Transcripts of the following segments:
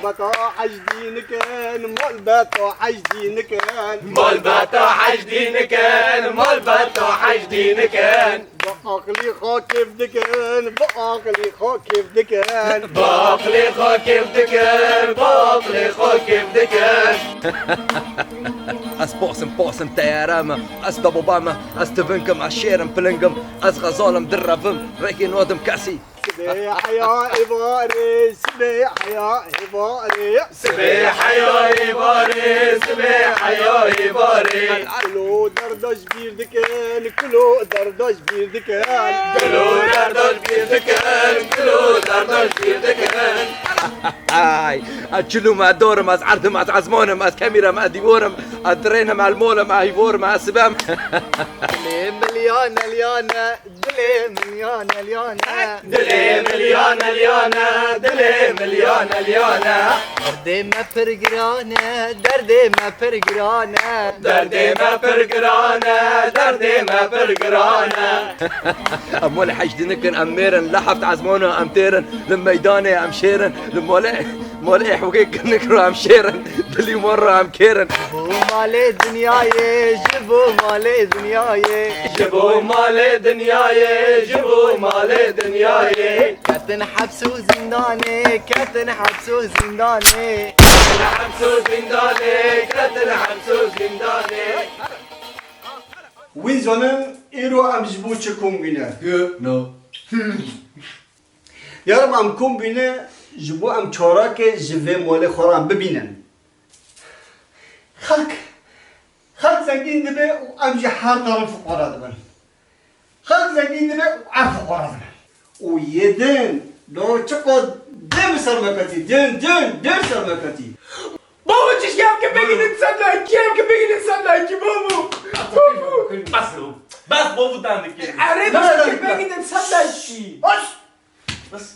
بطا حجدين كان مال بطا حجدين كان مال بطا حجدين كان مال بطا حجدين كان بعقلي خا كيف دكان بعقلي خا كيف دكان بعقلي خا كيف دكان بعقلي خا كيف دكان از پاسم تیارم از دبابم از تفنکم از شیرم پلنگم از غزالم دربم ریکی نودم کسی سبيح يا إباري سبيح يا إباري سبيح يا إباري سبيح يا إباري كلو دردش بيردكن كلو دردش بيردكن كلو دردش بيردكن كلو دردش بيردكن آی از چلو مع دورم از عرضم از عزمانم از کمیرم از دیورم از درینم از مولم از هیورم از سبم دلي مليانة ليانة دلي مليانة ليانة دلي مليانة ليانة دلي مليانة ليانة دردي ما فرقرانة دردي ما فرقرانة دردي ما فرقرانة دردي ما فرقرانة مولي حجدنكن أميرن لحفت عزمانه أمتيرن لميداني أمشيرن مولي حوكيك نكرو أمشيرن دلي مرة أمكيرن جبو مالي دنياي جبو مالي دنياي جبو مال دنياي جبو مال دنياي كاتن حبسو زنداني كاتن حبسو زنداني كتن حبسو زنداني كتن حبسو زنداني وين زمان إيرو أم جبو تشكم بينا نو يا رب أم كم بينا جبو أم چاراك جوه مال خورم ببينن خلق زنگين دبه و أم جي هر طرف فقرا دبن خلق زنگين دبه و عرف فقرا دبن و يدن لو چقد دم سرمكتي دن سرمكتي بابا چیش کم که بگید انسان لایکی هم که بگید انسان لایکی بابا بس بابا دنده که اره بس که بگید انسان لایکی بس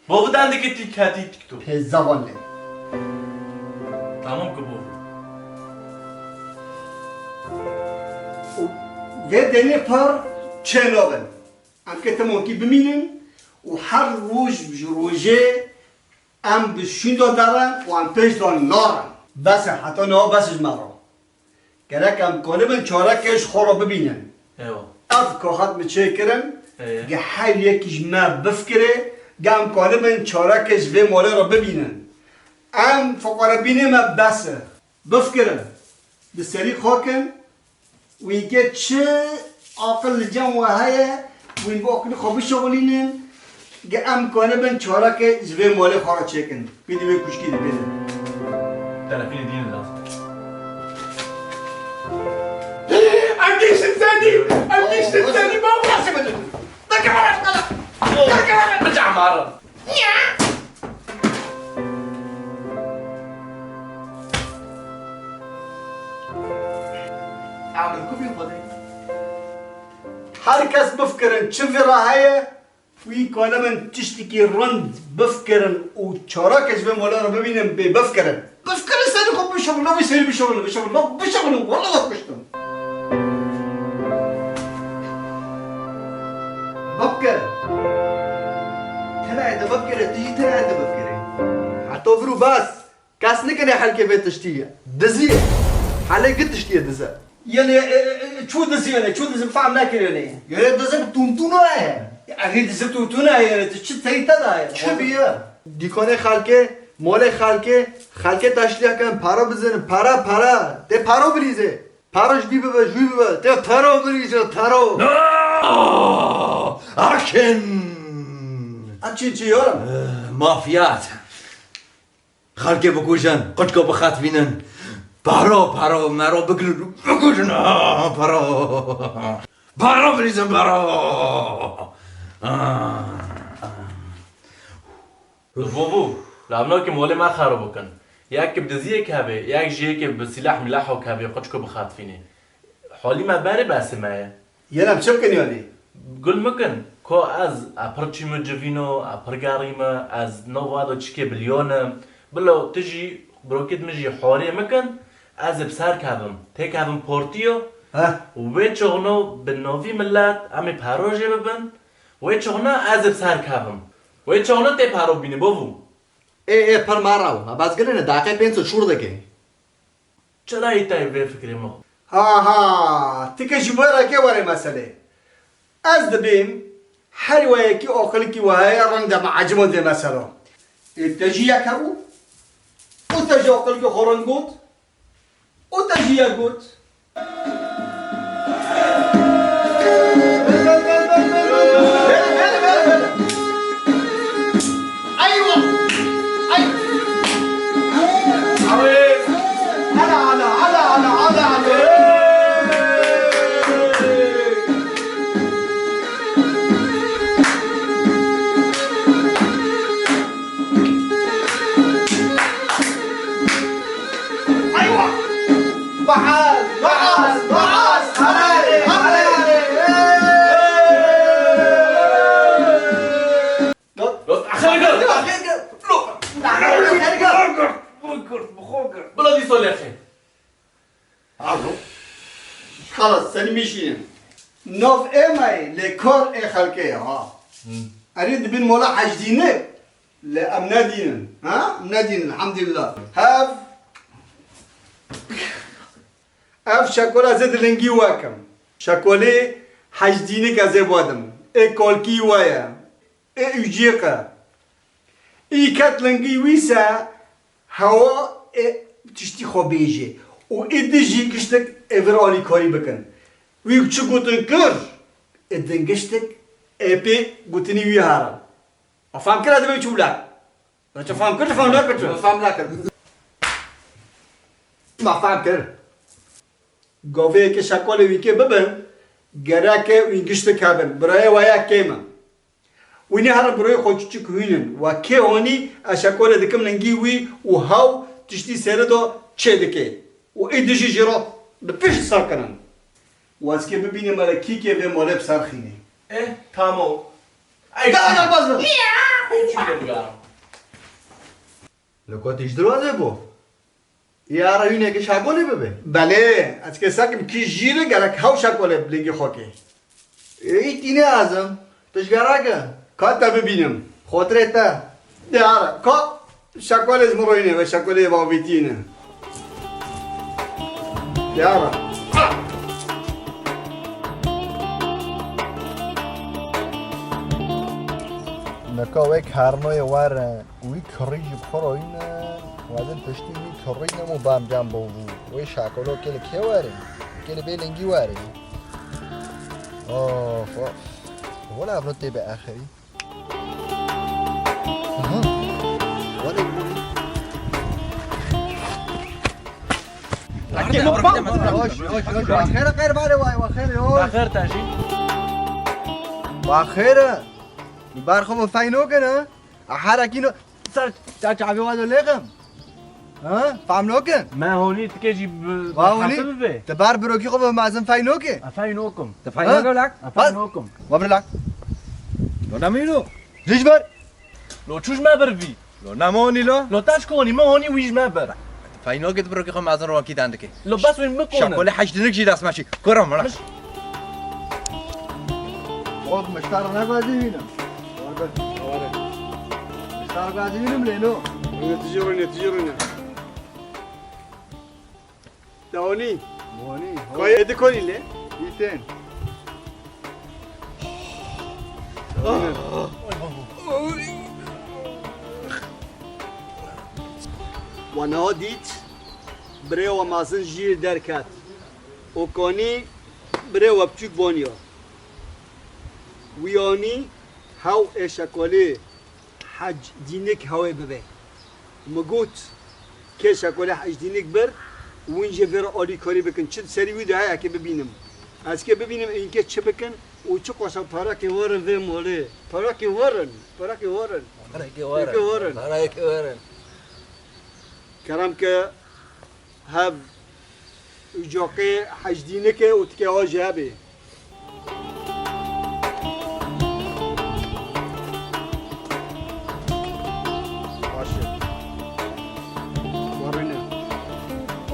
بابا دنده که تیک تو پزوانه تمام که بابا و دنه پر چنابن ام که تمام کی بمینن و هر روژه ام بشیندو دارن و ام پیش دارن نارن بس حتی نه بسش مرا گرک ام کنه من چارکش خورا ببینن ایوه از کاخت میچه کرن گه هر یکیش ما بفکره گه ام کنه من چارکش و ماله را ببینن ام فقره بینه ما بسه بفکرن بسری خاکن و اینکه چه عقل جمع هایه و این با عقل خوابی شغلینن گه ام کنه من چارک زوی ماله خورا چکن بیدی به کشکی دی بیده طرفین دین لازم اندیش انسانی بابا رجع مرة اعمل كوبي خدي هر کس بفکرن چه وراهایه وی کالا من تشتکی رند بفکرن و چاراکش به مولا رو ببینم بفکرن سری خوب بشغل سری بشغل والله وقت کشتم بفکر تنعده بفکره تجی تنعده بفکره حتی فرو بس کس نکنه حل که به تشتیه دزیه حاله قد تشتیه دزه يعني شو دزيانه شو دزم فاهم ناكل يعني يا دزم تونتونا يعني دزم تونتونا يعني تشت تيتا دا شبيه دیکانه خالکه تشلیح کن پارا بزنه پارا ده پارا بریزه پاراش بی ببه ده پارا بریزه پارا أركن چی یارم مافيات خالكي بكوجن قدكو بخات بينن بارو مرو بكوجن بارو بريزن بارو بابو لامنا که مول ما خراب بکن یک بدزیه کبه یک جیه که به سلاح ملاح و کبه قدشکو بخاطفینه حالی ما بره بس مایه یعنی چه کنی یعنی گل مکن که از اپرچی مجوینو اپرگاریما از نوادو چیکه بلیونه بلو تجی بروکید مجی حواری مکن از بسر کبم تک کبم پورتیو و به چغنو به نوی ملت امی پروژه ببن و چغنو از بسر کبم و چغنو تی پرو بینه بابو ای پر ماراو باز گلنه دقیقه 5 شور دکه چرا ایتای به فکر ما ها تکه جبره که وره مسئله از دبیم هر ویکی آخلی کی وهای رنگ دم عجمه ده مثلا تجیه کبو او تجیه آخلی که خورن گود او تجیه گود بلا دي سول يا اخي خلاص سنی میشینیم نوف ایمای لکار ای خلقه ها اريد بين مولا حجدينه لأمنا دينا ها أمنا دينا الحمد لله هاف شكولا زد لنجي واكم شكولي حجدينه كذا بودم اي كولكي وايا اي يجيقا اي كات لنجي ويسا هوا تشتي خبيجي و ادجي كشتك افرالي كاري بكن ويك چه گوتن كر ادن كشتك اپی گوتنی وی هارم افهم کرد به چوبلا را چه فهم کرد فهم نکرد فهم نکرد ما فهم کرد گاوه که شکال وی که ببن گره که وی گشت کابن برای ویا کیما وینی هر برای خود چی کوینن و که هونی اشکال دکم ننگی وی و هاو تشتی سر دو چه دکه و ایدجی جرا بپیش ساکنن و از که ببینه ملکی که به مالب سرخینه ايه تامو انا باز لکو تیش دروازه بو یارا یونه که شاگولی ببه بله از که ساکم کی جیره گرک هاو شکل بلگی خوکی ای تینه ازم تش گراگه که تا ببینم خاطره تا دیاره که شکل از مروینه و شکل باویتینه دیاره نکاوه کارنای واره وی کریج بخوراینه وادن پشتی وی کریج نمو بام جام بو وی شاکلو کل کی واره کل بیلنگی واره اوف ولا برتی به آخری ولا خير خير بالي وخير بخير تاجي وخير بارخم فاينو كنا حركينو صار تعبي وادو لغم ها فهمنوك ما هوني تكيجي واوني تبار بروكي خو مازن فاينوك افاينوكم تفاينوك لك افاينوكم وبرلك لو نامينو جيجبر لو تشوش ما برفي لو ناموني لو تاشكوني ما هوني ويج ما بر فاينوك بروكي خو مازن روكي عندك لو بس وين مكون شكولي حشدنك جي داس ماشي كرم مش خود مشتار نقادي هنا مشتار قاعدين ملينو تجرني داوني موني كوي ادي كوني ليه يتين وانا ديت بري ومازن جير دركات وكوني بري وبچوك بونيا وياني هاو اشكالي حج دينك هاو ببه مگوت که شکل حج دینک بر و اینجا بر آلی کاری بکن چه سری ویدیو های که ببینم از که ببینم اینکه چه بکن و چه قصه پارا که ورن و موله پارا که ورن کرم که هب جاقه حج دینک و تکه آجابه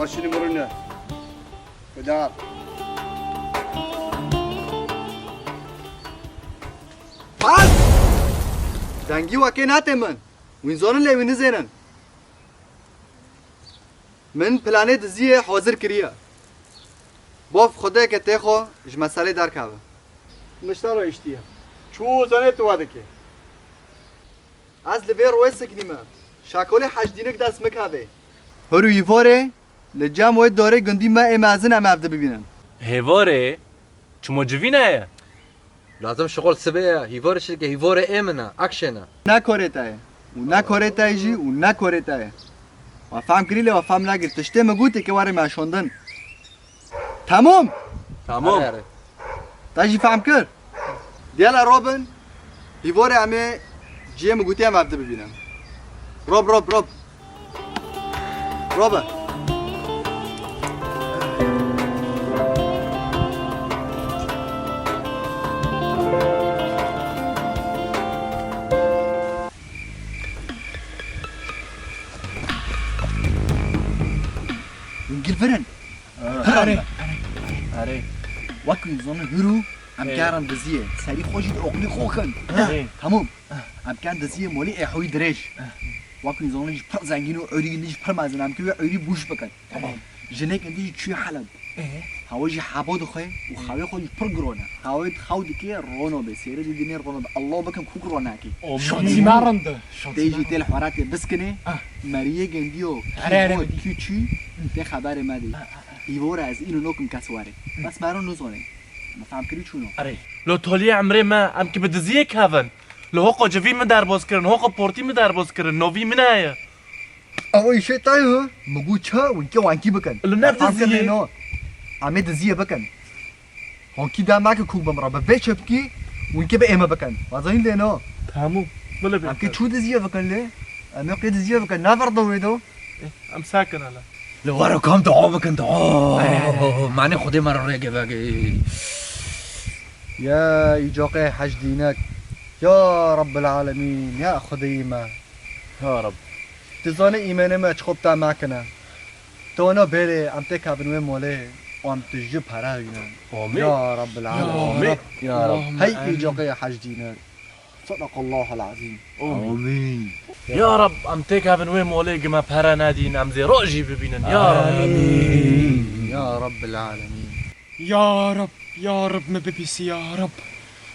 ماشيني مرنا بدار دنگی واقع نته من وين زون اللي وين زينن من بلانيت زیه حاضر کریه باف خدا که تخو اج مسئله در کبه مشتر رو اشتیه چو زنه تو واده که از لبه روی سکنیمه شکل حجدینک دست مکبه هرو یفاره لجام وید داره گندی ما امازن ام عبده ببینن هیواره چمو جوینه لازم شغل سبيه هيفورش که هيفور امنه اكشنه نکاره تایه و نکاره تای جی و نکاره تایه و فهم کریله و فهم نگیر تشته مگوته که واره مشوندن تمام تمام تاجي فهم كر ديالا روبن يفوري عمي جيه مقوتي عم عبد ببينا روب روبا ونقل فرن آره وكن زون هرو ام كارن دزيه سري خوجي اوقلي خوخن تمام ام كان دزيه مولي احوي دريش وكن زون ليش بر زنگينو اوري ليش بر مازن ام كيو اوري بوش بكن جنيك عندي تشي حلب هاوجي حابود خوي وخاوي خوي بر جرونا هاوي خاود كي رونو بسير دي دينير رونو الله بكم كوكروناكي شانسي مارند تيجي تل حوارات بسكنه ماريه گنديو آره كيوچي ده خبر مدي يورا از اینو نوکم کسواره بس مرا نزونه ما فهم کری چونو آره لو تولي عمري ما ام كي بدزيه كافن لو هوقو جوي من در باز كرن هوقو بورتي من در باز كرن نوفي من آيه اوی شی تایو مگو چا ونکی وانکی بکن لو نبدزيه نو عمي دزيه بکن هونکی دا ماک کوب بمرا بچپکی ونکی به اما بکن وازین لنو تمام بلا ام کی بي چو دزيه بکن له ام کی دزيه بکن نفر دویدو ام ساكن على لو ورا كم دعاء بكن دعاء معنى خدي مرة رجع باقي يا يجوقي حج دينك يا رب العالمين يا خديمه يا رب تزانه ایمانه ما چخوبتا مکنه تو انا بره ام تکابنوه موله ام تجي پراينا آمين يا رب العالمين يا رب هي إجاقية حج دينار صدق الله العظيم آمين يا رب ام تيك هافن وين مولي ما بهرا نادين ام زي روجي ببينن يا رب يا رب العالمين يا رب ما ببيسي يا رب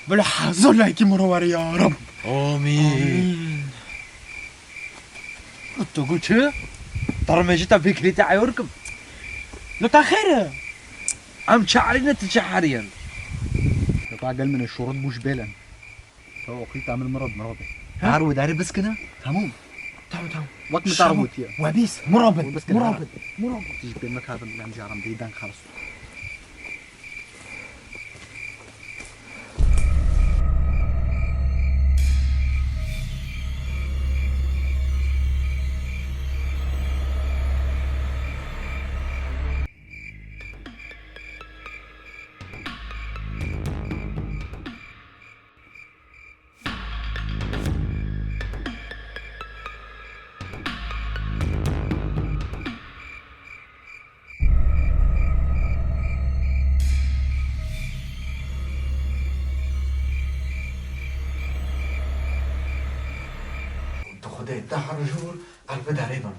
بلا حزر لكي مرور يا رب آمين تقول شو؟ ترى ما جيت فكري تعيوركم لو تاخير عم شعرنا تشحريا قطع قل من الشروط بوش بيلا هو قيت عمل مرض عارو داري بس كنا تمام وقت متعربوت يا وبيس مرابط تيجي بينك هذا اللي عم جارم بيدان خلص خدای ده هر جور البته دریدم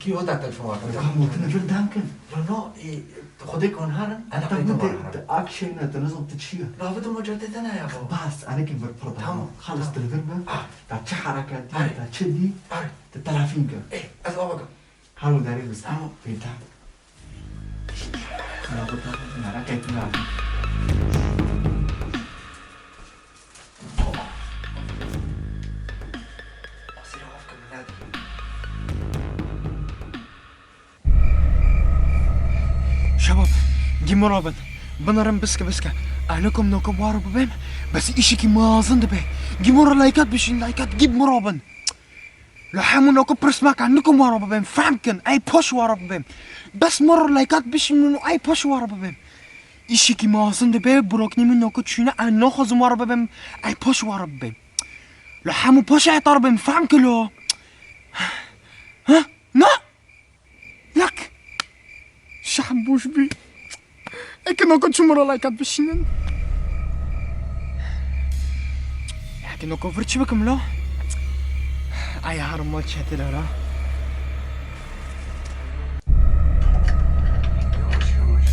کی وقت تلفن ده ممكن دانكن لا نو خدای کن هرن انا انت قريت ممكن اكشن تنظم تشيل لا بده مجرد انا يا ابو بس انا كيف برضه تمام. خلص تلفن تا چه حركات دي أي. تا چه دي أي. تلافين كه ايه از بابا هالو داري بس تمام. بيتا انا قلت انا كيف نعرف اصير اوقف من نادي شباب دي مرابط بنرم بسكة أهلكم نوكم وارو ببين بس إشي كي ما أظن به جي مرة لايكات بشين لايكات جيب مرابن لحمو نوكم برسماك عنكم وارو ببين فهمكن أي بوش وارو ببين بس مرة لايكات بشين أي بوش وارو ببين إشي كي ما أظن به بروكني من نوكو تشينا أن نوخذ وارو ببين أي بوش وارو ببين لحمو بوش أي طار ببين فهمكن لو ها لا لك شحن بوش بي اكيد ما كنتش مرة لايكات بشينن لكن لو كفرتش بكم لا ayağım çetiler ha. Yavaş yavaş.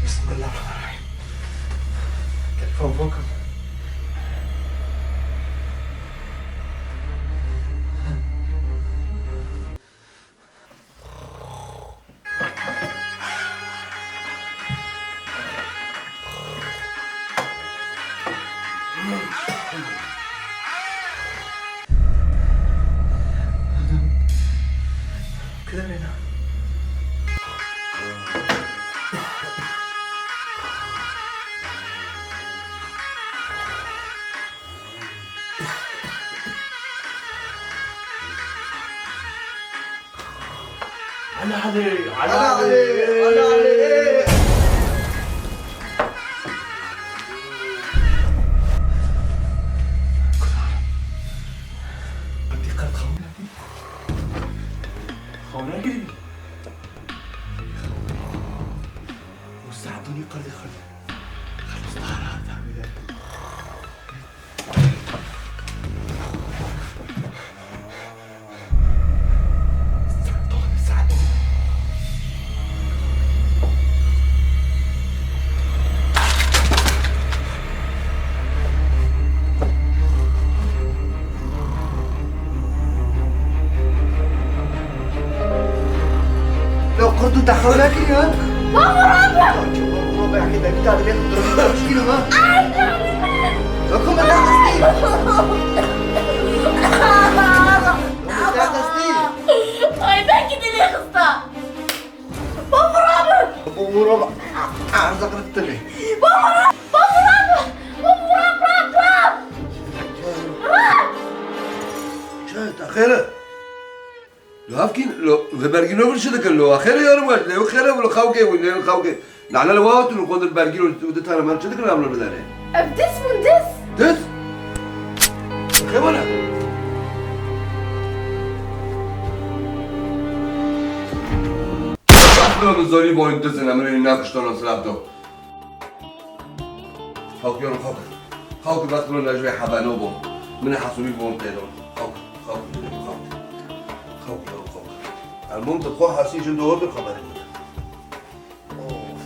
Bismillahirrahmanirrahim. Telefon bakın. كده هنا. على علي على على علي علي على علي. بدي قد خونتي. خوناكي وساعدوني قد خلص طهرات هذا. ساعدوني. لو قردوا تحولك يا ماما ربع يا اخي ده بتاع اللي ياخد درجة مشكلة ما لكم ما تحدثني ما تحدثني Ay ben gideli kızda. Baba abi. ابو ربع اعزك رتلي Baba abi. Baba bırak. شو تأخيره؟ لو هفكين لو البرجينو برشة ده كان لو آخره يا رمال لو خيره ولا خوكة ولا خوكة نعلى الوقت ونقول البرجينو وده ترى ما شو ده كان عامله بداره Öptüs mündüz? دس خير ولا أحنا من زوري بوين دس أنا من هناك اشتغلنا سلابتو خوك يا خوك خوك بس كلنا نجوا حبانو بوم من حسوني بوم تيرون خوك خوك خوك خوك المهم تدخل حسي جندو هو بالخبر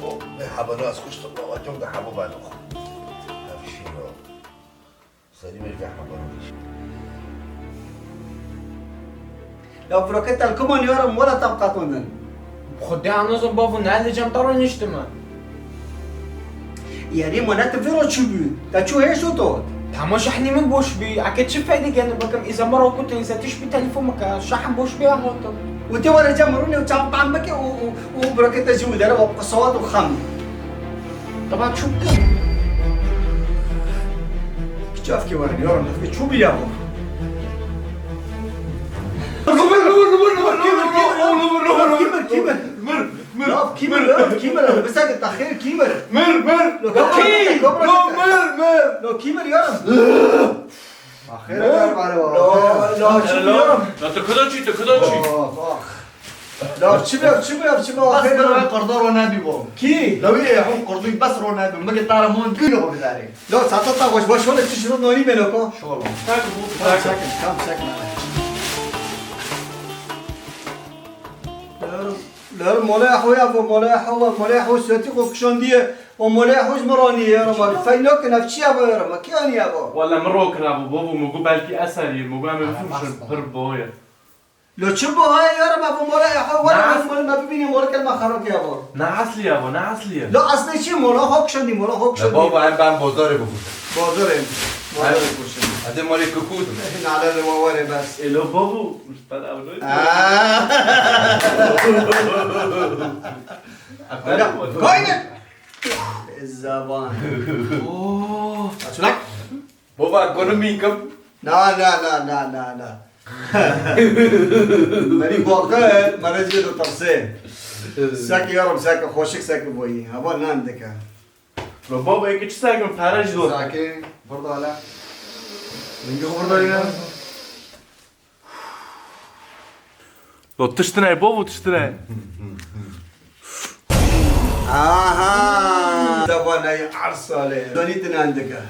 فوق ما حبانو اسكوش طبعا وجم ده حبوا بعد أخو ما في شيء سليم يرجع حبانو لو فروكت الكمان يورم ولا تبقى تونن خدي عنازم بابو نهل جم طارو نشتما. يعني ما نتفرج شو بي تشو هي شو تو تماش احني من بوش بي اكيد شو فايدة جانب بكم اذا مرة كنت نسيتش بتليفونك شحن بوش بي هوتو. وتي ورا جمروني وتشام طعمك وبروكت جو ده وقصوات وخم طبعا شو كم؟ شوف كي ورا يورم شو بي يابو كيمر لا كيمر بس هذا التأخير كيمر لو لو كيمر يا رب أخيرا لا لا تكدوشي لا شباب بس برا قرض رو نبي بو كي لو إيه هم قرضي بس رو نبي ما قلت تعرف مون كله بداري لا ساعتها وش ولا تشرب نوري منكو شو والله ساكن لا مولا أخويا مولا أخوي سوتي كوكشون دي ومولا أخوي مراني يا رما فينوك نفسي أبو يا رما كيان يا أبو ولا مروك نابو بابو مقو بالكي أسري مقو عم بفهمش هربويا لو تشبه هاي يا رما أبو مولا أخوي ولا مولا ما بيبيني مولا كلمة خرق يا أبو نعسلي يا أبو نعسلي لا أصلا شيء مولا هوكشون دي مولا هوكشون بابا هم بهم بازار بفروشن بازارين مولا هوكشون هذا مال كوكوت احنا على الموارد بس إلو بابو مش بدأ أقول كوينك الزبان شنو بابا ايكونومي كم لا مري باقي مرزي له طرسين ساكي يا رب ساكي خوشك ساكي بوي هبا ناندك لو بابا هيك إيش ساكن بحرج دول ساكي برضه على نجو برضه علينا لو تشتري بابو تشتري اها زبان اي عرس عليه دونيتنا عندك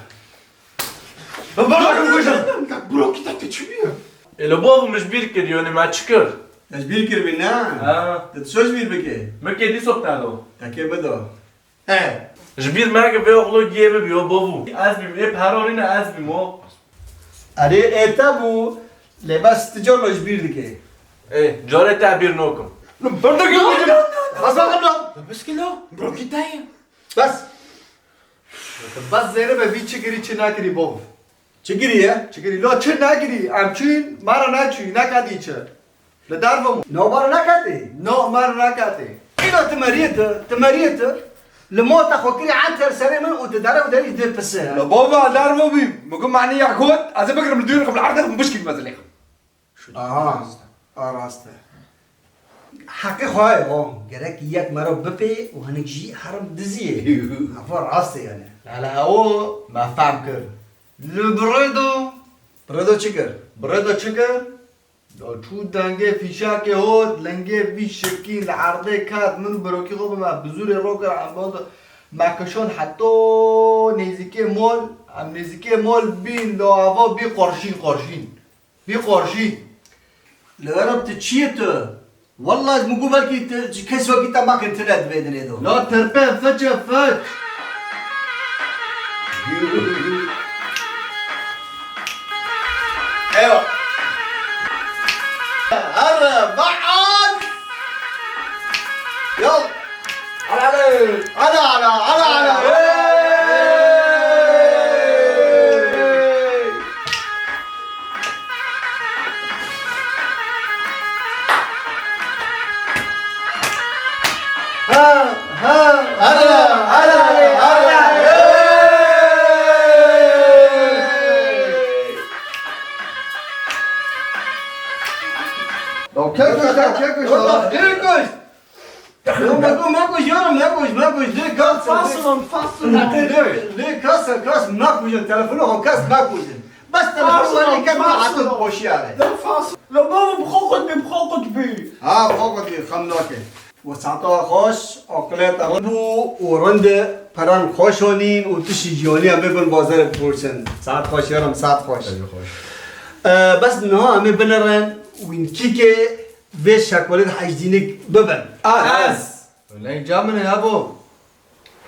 بروكي تتشويه إلو بابو مش بيركد يوني ما تشكر ايش بيركر بينا؟ تتسوش بير بكي؟ مكي دي صوت تعالو تاكي بدو جبير معك في أغلو جيبه بيو بابو أزبي إيه بحرورينا أزبي مو اري اتابو لباس تجور ايش بير بكي؟ إيه جوري تعبير نوكم بردك يا بس ما قبله بس كده بروكي تايم بس بس زينب بي چگری چه نکری بو چگریه؟ چگری لا چه نکری امچین مرا نچی نکدی چه لدربم نوبار نکدی نو مرا نکدی اینا تمریت لموت اخوكري عنتر سري من وتدرب ودري يدير بس لا بابا دار بي مقوم معني يعقود هذا بقرا من الديون قبل العرض مشكل مثلا راسته حقي خواهي قالك اياك مرة ببي وهنك جي حرم دزيه عفوا راسته يعني على هو ما فهم كر لبردو بريدو چكر بردو چکر دو چو دنگه فیشاک هود لنگه وی شکین لعرضه کات من بروکی خوب ما بزور روکر عماد مکشون حتی نزدیکی مول ام نزدیکی مول بین لو هوا بی قرشین لغرب تشيته والله مقو بالكي كيس وقت ما كنت تلاد بيدن يدو لا تربين فجأة فج ايوه هلا بعد يلا على ليه كاس ماكوش تلفونه كاس ماكوش بس تلفونه اللي كان معطل بوشي عليه لا بابا بخوقت بي فوق دي خمنوكي وساعتها خوش اقلت ابو ورند پران خوشونين وتشي جوني ام بن بازار بورسن ساعت خوش يرم ساعت خوش بس نه ام بنرن وين كيكي بيش شكولد حجدينك ببن لين جامن يا ابو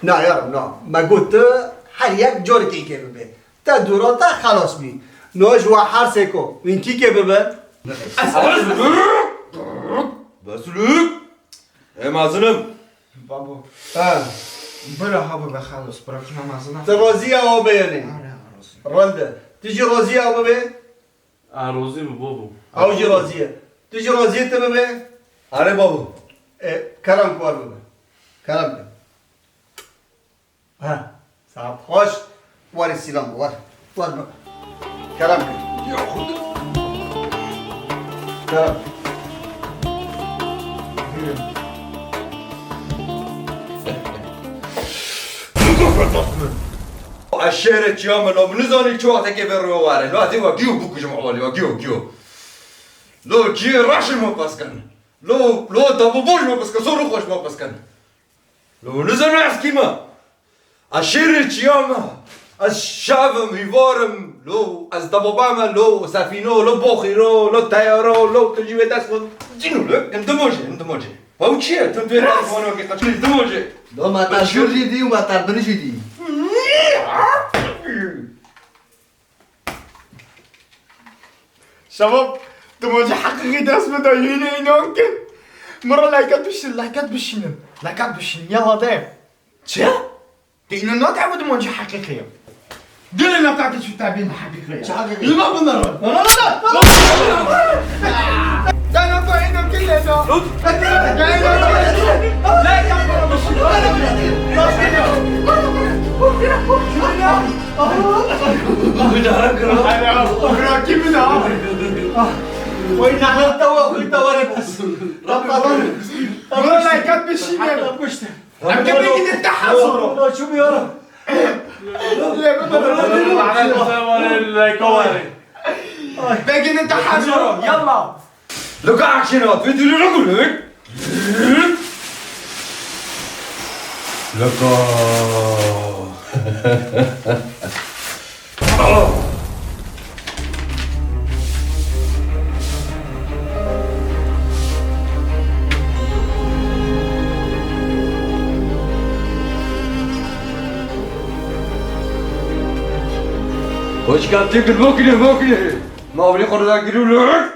نا يا رب نا ما قلت هر یک جور كيكي ببن تا دوراتا خلاص بي نوش وحر سيكو وين كيكي ببن بس لوك ايه مازنم بابا برا هابا بخلص برا كنا مازنا ترازية او بياني رنده تجي رازية او ببن روزي بابو او جي رازية تجي رازية تببن اره بابا كلام كوار ببن كلام ساعت خوش واري السلام وار ببن كلام يا خد كلام الشهر تيام لو بنزاني شو هتكي برو واره لو هتي وجيو بوك جمعولي وجيو لو جي راش ما بسكن لو دابو بوش ما بسكن صورو خوش ما بسكن لو نزاني اسكيما الشهر تيام الشعب ميوارم لو از دابوباما لو سفينو لو بوخيرو لو تايرو لو تجيب داسكو جينو لك اندموجي هاو تشي تنتوي راسونو كي قتل اندموجي دو ما تشور جدي وما تردني جدي شباب دموجي حقيقي درس مداينة يمكن مرة لايكات بشين يلا دايم شا؟ دينا ما تعود دموجي حقيقية قل لنا بتاعتك شو تعبين حقيقية شو حقيقية؟ يلا بنروح لا انا فاهم كلنا لا يكبر وين نحن توا بس والله لايكات بالشمال عم تبني كده تحصل شو بيورا باقي انت حاجه يلا لو قاعد شنو فيديو اللي نقول لك لك وش قاعد تاكل موكله ما بلي خرج اقول لك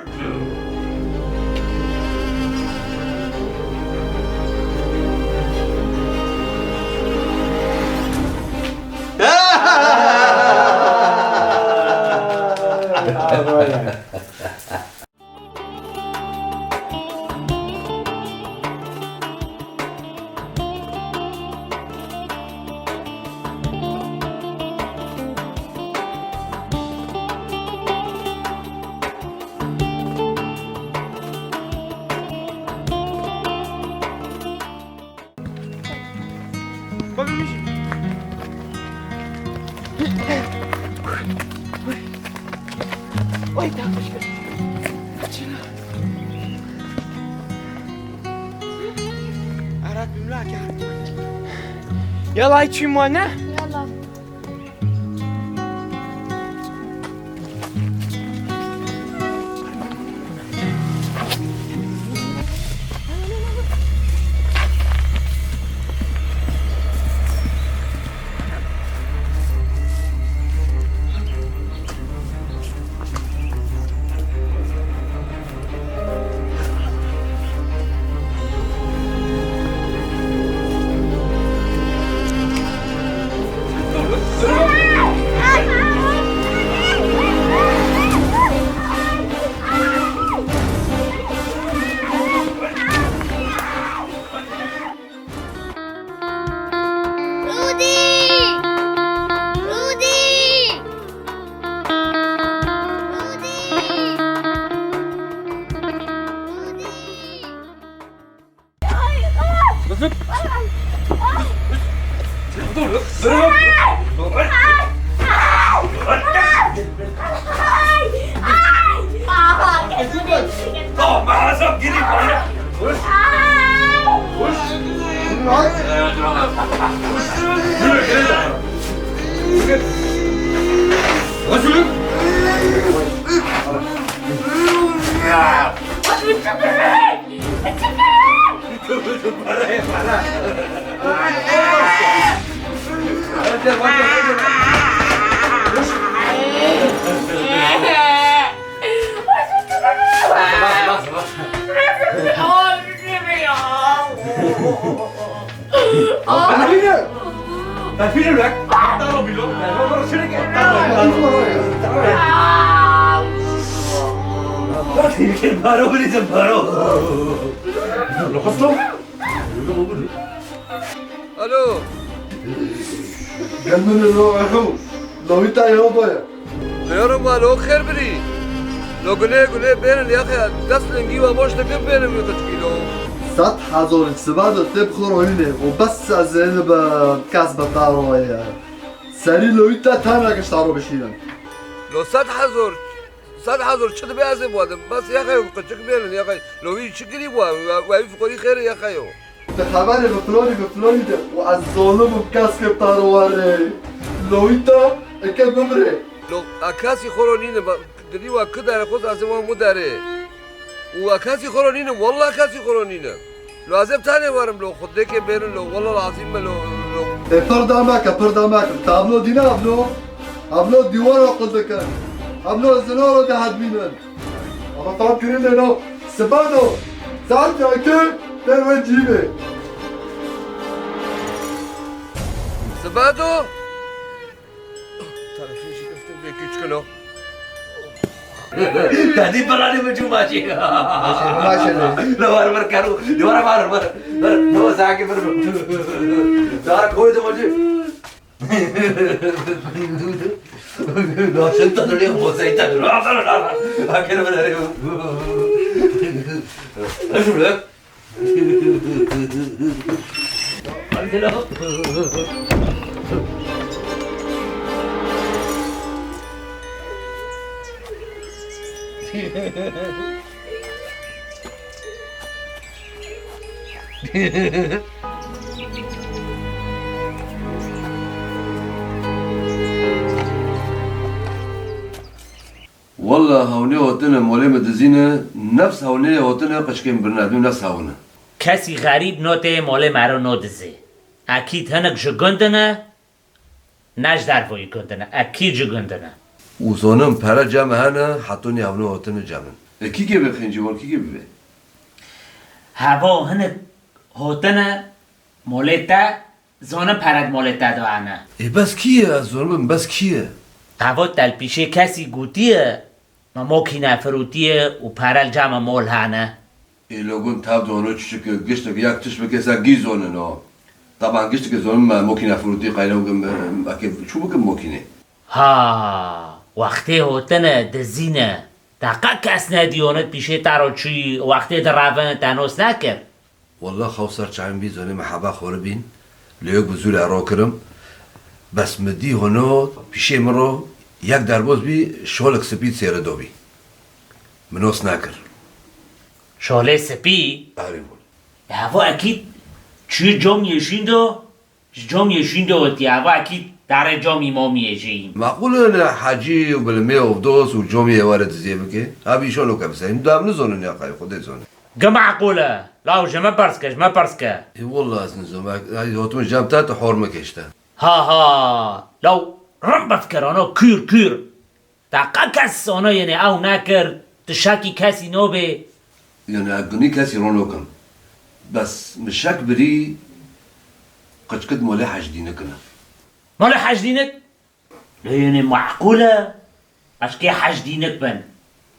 يلا هاي تشي موانا يلا الو قال من الروحو لو انت يا ضايع يا ما لو خير بري لو قلنا بين يا اخي تصل نجيبها موش تكب بين 100 كيلو 100,000 سباد تبخور هونه وبس از این به کسب دارو سری لویتا تانا کشتارو بشینن لو 100,000 چه بیازه بودم بس یا خیلی قچک بیارن یا خیلی لوی چکری بود و فکری خیره یا خیلی به خبر به فلانی ده و از ظالم و کسب دارو واره لویتا اکه بمره لو اکاسی خورونینه دری و کداره خود از ما مداره و اکاسی خورونینه والله اکاسی خورونینه لازم تاني وارم لو خدك بيرن لو والله العظيم لو پردامک تابلو دینا ابلو دیوار قدکن ابلو زنارو ده حدبینن اما طاب کرین لنو سبادو ساعت جاکه در و جیبه سبادو تعرفين شي كفتن بيك يشكلو تهدي براني مجموعتي ماشي لو انا مركارو لو انا مر لو ساكي مر دارك هو ده مجي لو شنت تدري هو سيتا لا كده بدري اشوف لك والله هوني وطنه مولي مدزينه نفس هوني وطنه قشكين برنادو نفس هونه کسی غریب نوته مال مرا نودزه اکید هنک جگندنه نش در وی گندنه اکید جگندنه وزونم پرا جمع هنه حتوني هوني وطنه جمع کی که بخین جوان کی که ببه هوا هنک هوتنه مولتا زانم پرد مولتا دانه بس کیه از زونم بس کیه هوا تلپیشه کسی گوتیه ما موکینه فروتیه و پرل جمع مول هنه لوگون تاب دونو چشک گشت یک چشم که سگی زونه نه طبعا گشت که زونم ممکن فروتی قایلو اکی شو بکن ممکنه ها وقتی هوتنه دزینه دقیق کس ندیونت پیشه تراچی وقتی در روان تنوس نکر والله خوصر چعیم بی زونه محبا خوره بین لیوک بزول عراق کرم بس مدی هنو پیشه مرو یک درباز بی شالک سپید سیره دو بی منوس نکر شاله سپی آره بود هوا اکید چی جام یشیندو جام یشیندو تی هوا اکید در جام امام یشین معقول نه حجی و بالمه و دوس و جامی وارد زیبه که هبی شالو که بسیم دام نزونه نه قای خود زونه گه معقوله لاوجه ما پرسکه ای والله از نزوم هایی هاتون جام تا حرمه کشته ها لو رم بفکرانو کیر دقیق کس آنها یعنی او نکر تشکی کسی نو به یعنی اگنی کسی رونو کن بس مشک بری قد مولی حجدینه کنه مال حج دینک یعنی معقوله اشکی حج دینک بن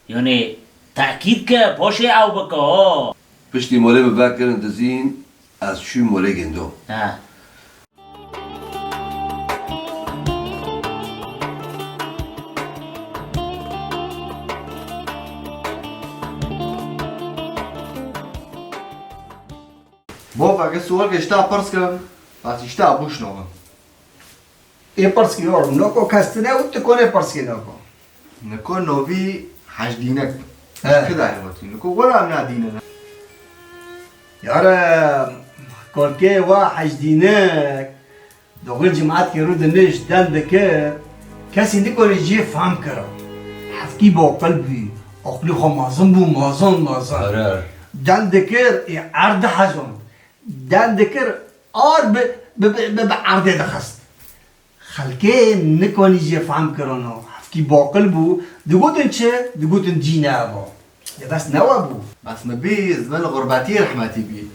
یعنی تأکید که پاشه او بکه ها پشتی مولی ببکرن دزین از شوی مولی گندو بابا اگه سوال که اشتا پرس کن پس اشتا بوش نوگم ای پرس کی اور نکو کستنه او تکونه پرس کی نکو نکو نوی حج دینک اه. که داره باتی نکو ولا هم ندینه یار کلکه و حج دینک دوغل جماعت که رو دنش دن دکر کسی نکنه جه فهم کرد حفکی با قلبی اقلی خو مازن بو مازن آره دن دکر ای عرض حزون دن دکر آر به عرض دخست خلکه نکنی جه فهم کرانو حفکی با قلبو دگوتن چه؟ دگوتن دینه با یه بس نوا بو بس مبی زمن غربتی رحمتی بی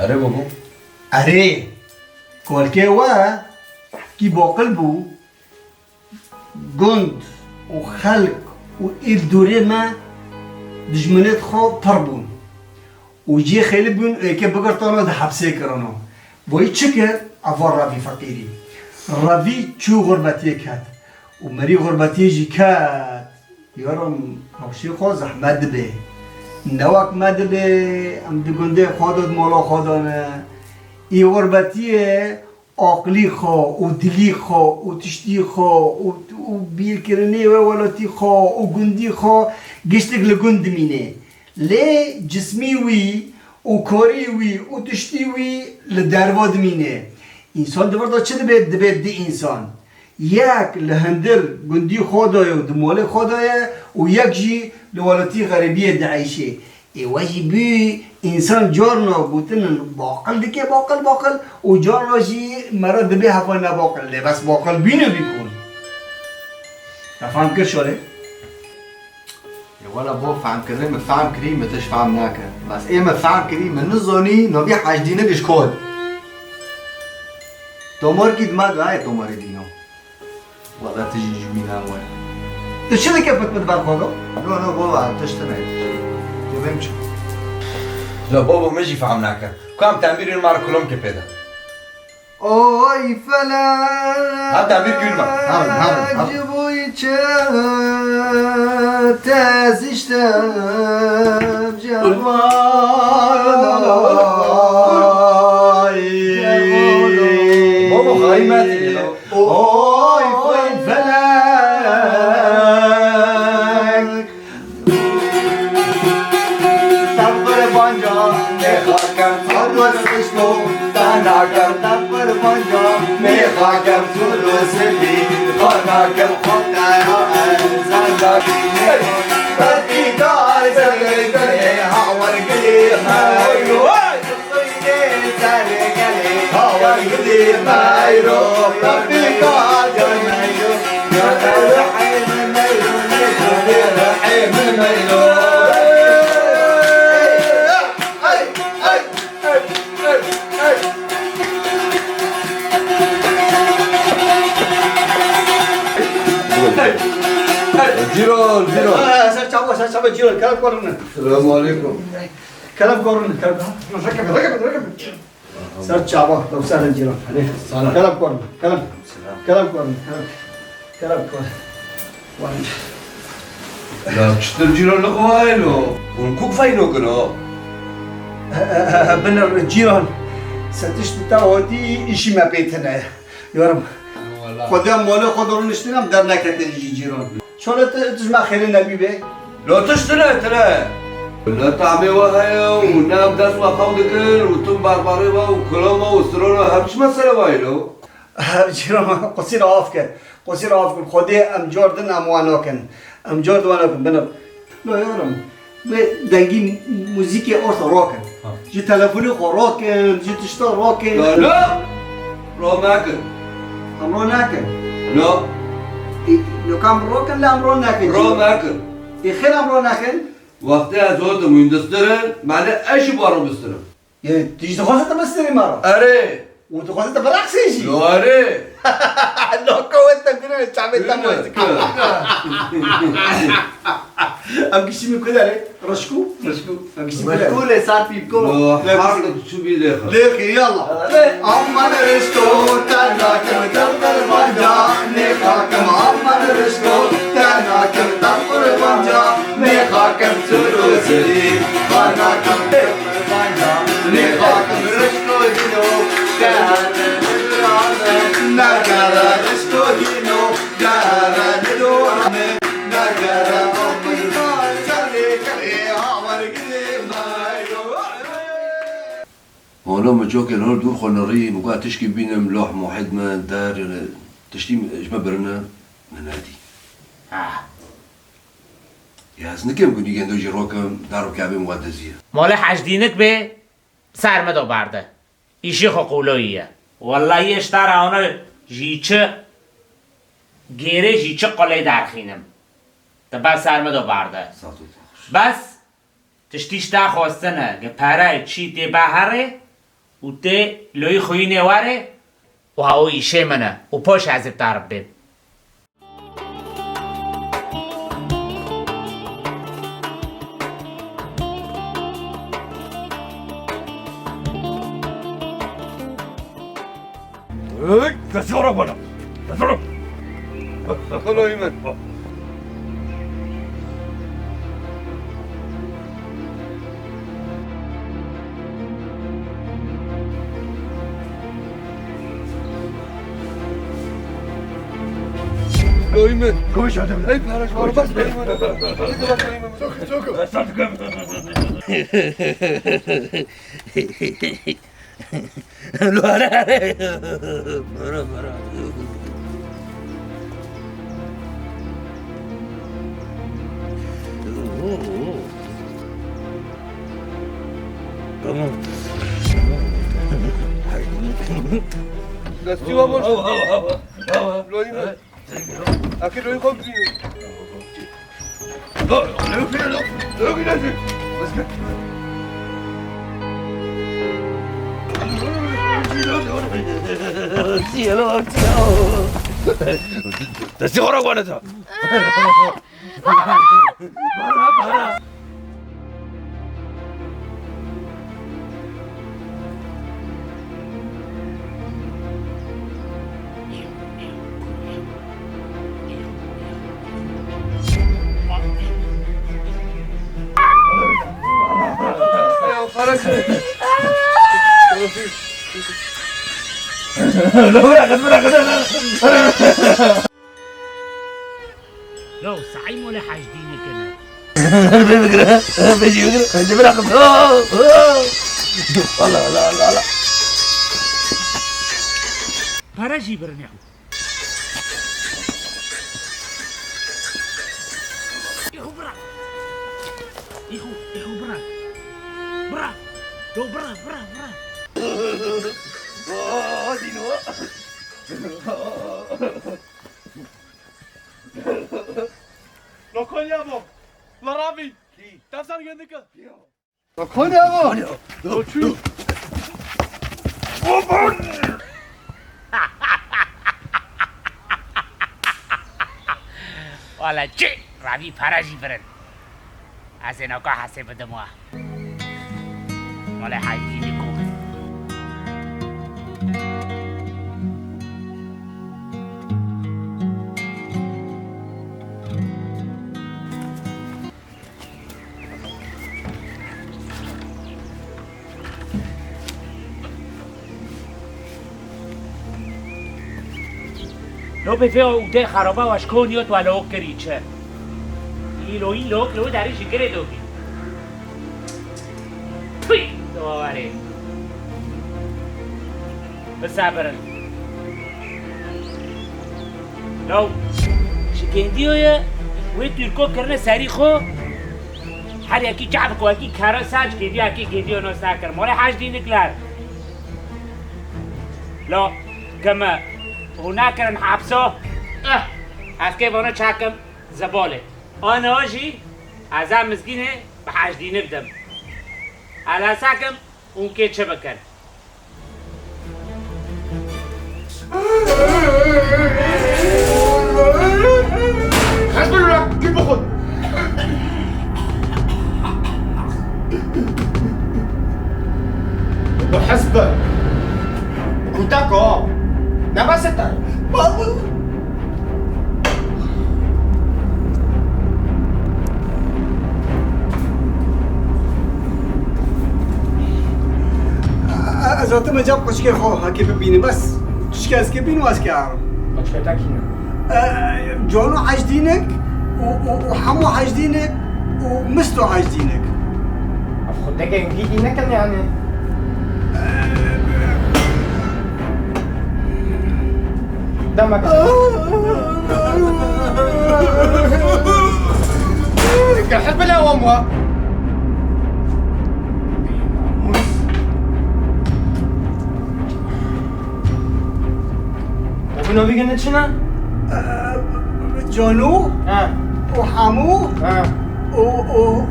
آره بابا اره کلکه و حفکی با قلبو گند و خلق و ایل دوره ما دجمنت خو پر بون و جی خیلی بون که بگرتانو ده حبسه کرانو بایی چه که افار روی فقیری روی چو غربتی کد و مری غربتی جی کد یارم نوشی خو زحمت به نوک مدل ام دگنده خودت مولا خودانه ای غربتیه عقلی خو و دلی خو و تشتی خو و بیر کرنه و ولاتی خو و گندی خو گشتک لگند مینه لی جسمی وی و کاری وی و تشتی وی لدرواد مینه انسان دورده چه دبید دی انسان یک لهندر گندی خدای و دمول خدای و یک جی لولاتی غریبی دعیشه ای وجی بی انسان جارنا بوتن باقل دکه باقل و جارنا جی مرا دبی هفا نباقل لی بس باقل بینه بیکن تفهم کر شده؟ ولا بو فهم كريم مفهم كريم متش فهم ناكر بس ايه مفهم كريم من الزوني نبي حاجدينه بيشكود تومر كيد ما دعاي تومر دينو والله تجي جميلة وين تشده که پت بر خدا؟ لا بابا تشتني يبمش لا بابا ماشي فهمناك كم تعمير المعركة كلهم كبيرة اوي فلا هات تعمير كلمة هرم جبوي تازشتم بابا خايمات اوی فاین فلک تبر بانجا نخاکم سودو سشتو تناکم تبر بانجا نخاکم سودو سلی خاناکم خودایا زندگی بدی دار زنگی گلی هاور گلی مایرو هاور گلی مایرو بدی دار زنگی رحیم میرو رحیم میرو جيرون سر چاوا جيرون كلام كورن السلام عليكم كلام كورن كلام ركب سر چاوا لو سر جيرون كلام كورن كلام كورن لا تشتر جيرون لقوايلو ونكوك فاينو كنا بنر جيرون ستشت تاوتي اشي ما بيتنا يا رب خدا مولا خدا رو نشتنم در نکرده جيرون شلون تجمع خير النبي به لا تشتري ترى لا تعمي وهاي ونام داس وخودك وتم بارباري وكلامه وسرونا همش مسألة وايلو جيرون قصير عافك خدي ام جوردن ام واناكن ام جورد واناكن بنر لا يا رب دنگی موزیک ارث راکن جی تلفنی خو راکن جی تشتا راکن لا رو ناكن امرو نکن لا لو كان راکن لا امرو نکن رو ناكن خیر امرو نکن وقتها زود مهندسترن معناه ايش بارو بسترن تيجي تخوصت بستري مرة اري وتخوصت برقصيشي لو اري لو كويت تقولون الشعبي تموزك ام كشمي كده ليه رشكو ام كشمي كده مشكولة صار في بكم لو حركة شو بيدخل ليخي يلا امان رشكو تناكم تنقر بانجا نيخاكم امان رشكو تناكم تنقر بانجا نيخاكم سروسي خاناكم تنقر بانجا نيخاكم رشكو دينو نگره رشکو دینو گره ندورمه نگره آمیدان چلی کلی آورگی مایرو هون لما جو كان هون دور خناري وقاعد تشكي بينهم لوح موحد ما دار تشتيم ايش ما برنا نادي يا سنكم كنت يجي عندو جروكم دارو كعبي مقدسية مال حجدینک به سرمدو برده ایشی خو قولویه والله اشتر آنه جیچه گیره جیچه قلی درخینم تا بس سرمدو برده بس تشتیش تا خواستنه که پره چی تی بهره و تی لوی خوی نواره و او ایشه منه و پاش عذب ترب بیم كسورة ولا كسورة خلوا يمن لویمه کوش آدم ای پرش وارو بس لویمه دستی و باش لویمه اکی لوی خوب بینی لوی نزی بس کن دستی خوراک بانه تا لو سعي ولا حاجدينك انا والله لا لا لا فرجي برنيحو يخو برا يخو برا برا لو برا لو كونيامو لرابي تفسر عندك لو كونيامو لو شو والله چی روی فرجی برن از اینا که حسه بدم وا مال حیدینی کو لو به فیه اوده خرابه وش کنیوت و لوک کریچه ایلو لو داری شکره دوگی توی دواره بسابرن لو شکندی هایه وی ترکو کرنه سری خو هر یکی جعب کو یکی کارا ساج کدی یکی کدی اونو ساکر موله حاج دینکلار لو كما هناك نحبسه اسكيف هنا شاكم زباله انا اجي عزام مسكينه بحاج دي نبدم على ساكم ومكيت شبكر حسب الله كيف باخد بحسبك كنتاكو نبسطة ازات مجاب قشكي خو هكي ببيني بس تشكي اسكي بيني واسكي عارم قشكي تاكينا جونو حاجدينك وحمو حاجدينك ومستو حاجدينك أفخد دقا انجيدي نكن يعني دمك حسب الله وامها وبنو بيجن شنا جونو وحمو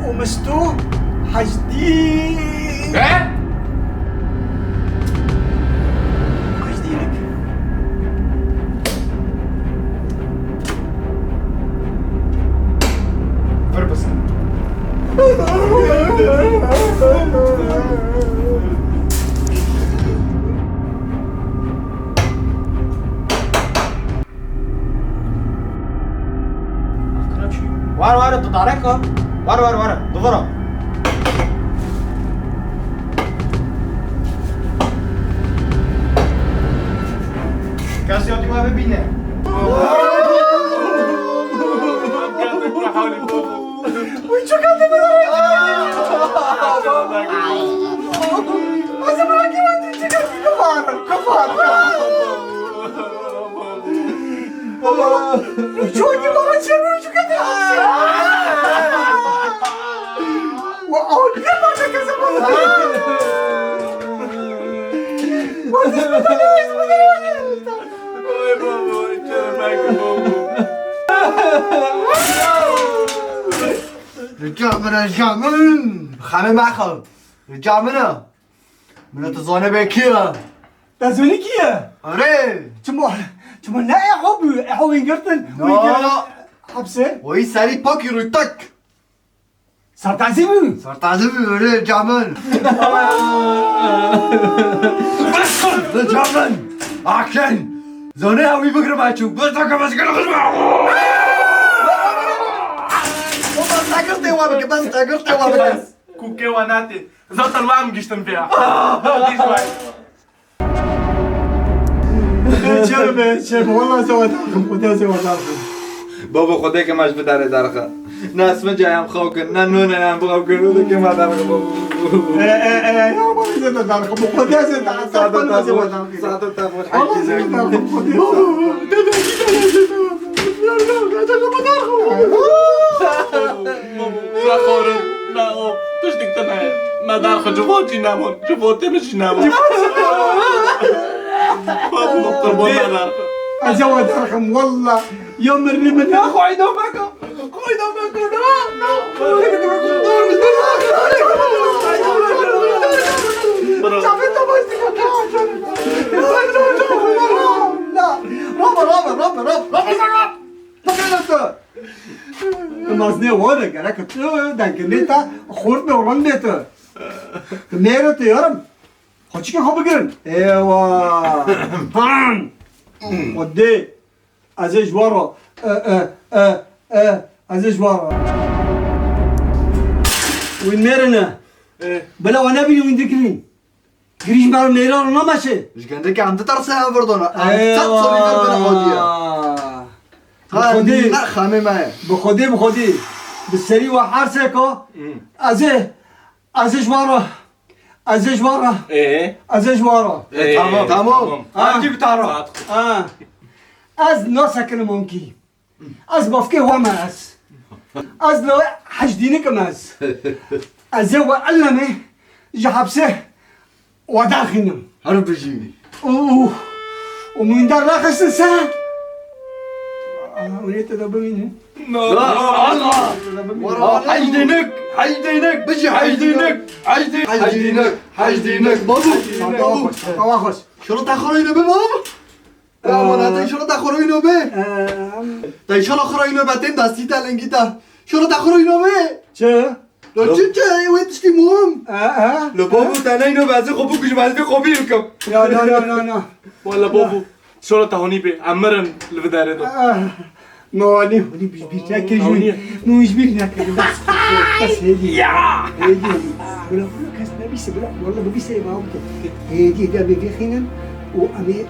ومستو حاجدين حاجدينك فربس وارا تدارك وارا دورا كاسيوتي ما ببينه وشو كان شو اللي ما تشرب شو كده واقول لما تكذب رجع من خمه معخم رجع منه من تزانه بكيه تزوني كيه آره شما نه احو اینگرتن حبسه وی سری پاکی روی تک سرتعزیمی سرتعزیمی آره رجع من رجع من اکشن زانه همی بگره بچو بس تاکه بس کنه خشم بس تاکرته و بگه بس تاکرته و بگه كوكي وناتي زوت الوام قشتن فيها دي شوي چه والله زودتكم خدا زودتكم بابا خدا که مش بداره درخه نه اسم جایم خواه کن نه نونه هم بخواه کن که ما درخه بابا يا بابا زود درخه خدا زودتكم ساعت تفوت والله زود درخه لا خورم لا او توش دكتنا ما دارخ جفوتي نامون جفوتي مش نامون بابا دكتور بولا دارخ ازود درخم والله يوم الرمل اخو عيدو ماكو مازنه واره گره که تو دنگنیتا خورد به اوران بیتا میره تو یارم خوچی که خواب بگیرن ایوا ودي ازيج ورا ازيج ورا وين ميرنا بلا وانا بيني وين ذكرين قريش مال ميرا ولا ماشي ايش قال لك عند ترسها بردونا تصل بنا خوديه بخودي لا خامه معي بخودي بالسري وحارسكو ازيج ورا ايه ازيج ورا تمام هاجي بتعرف از ناسكن ممكن از بفكي هو ماس از لو حجدينك ماس از هو علمه جحبسه وداخنم هرب بجيني ومن دار راخص الساعة وليت تدبريني حجدينك بجي حجدينك بابو واخش شرط اخرينو به بابا لا ولا شرط اخرينو به تا شرط اخرينو بعدين دستي تلنگيتا شرط اخرينو به چه؟ لا چه وين تشتمهم لو بابا تنينو بعضی خوبو کش بعضی خوبی رکم لا ولا بابو شو تهوني بي عمرن اللي بدار ده هوني بيش بيش مش بيش بس هدي ولا كاس نبيس بلا والله ببيس ما هو هدي ده بيخينا وامير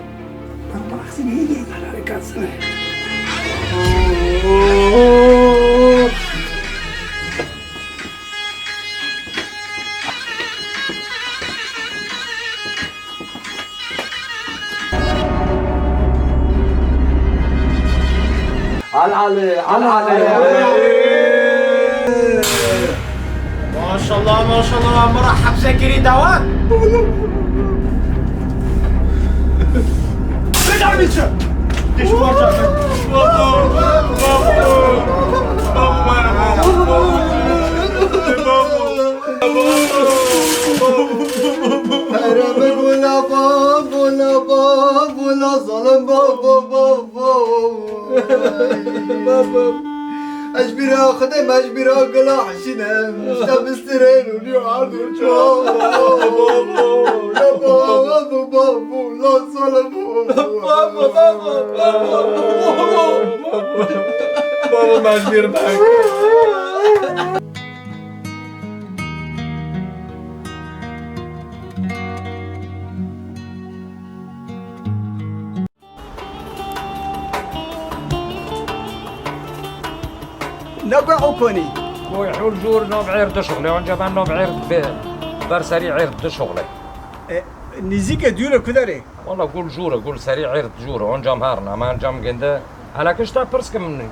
طبعا احسن هدي على كاس على ما شاء الله مرحب زكري دوان رجع بيتشا ايش بولا ظلم بابا اجبرها خدم اجبرها قلا حشينا مشتاق السرين ولي عادو شو لا بابا لا ظلم بابا ما كبير معك نقعوا كوني يحول جور نوب عير شغله اونجا من نوب عير بر سريع عير شغله نزيك ديوره كدره والله قول جوره قول سريع عير جوره اونجا مهارنا ما انجام جنده على كشتا برسكم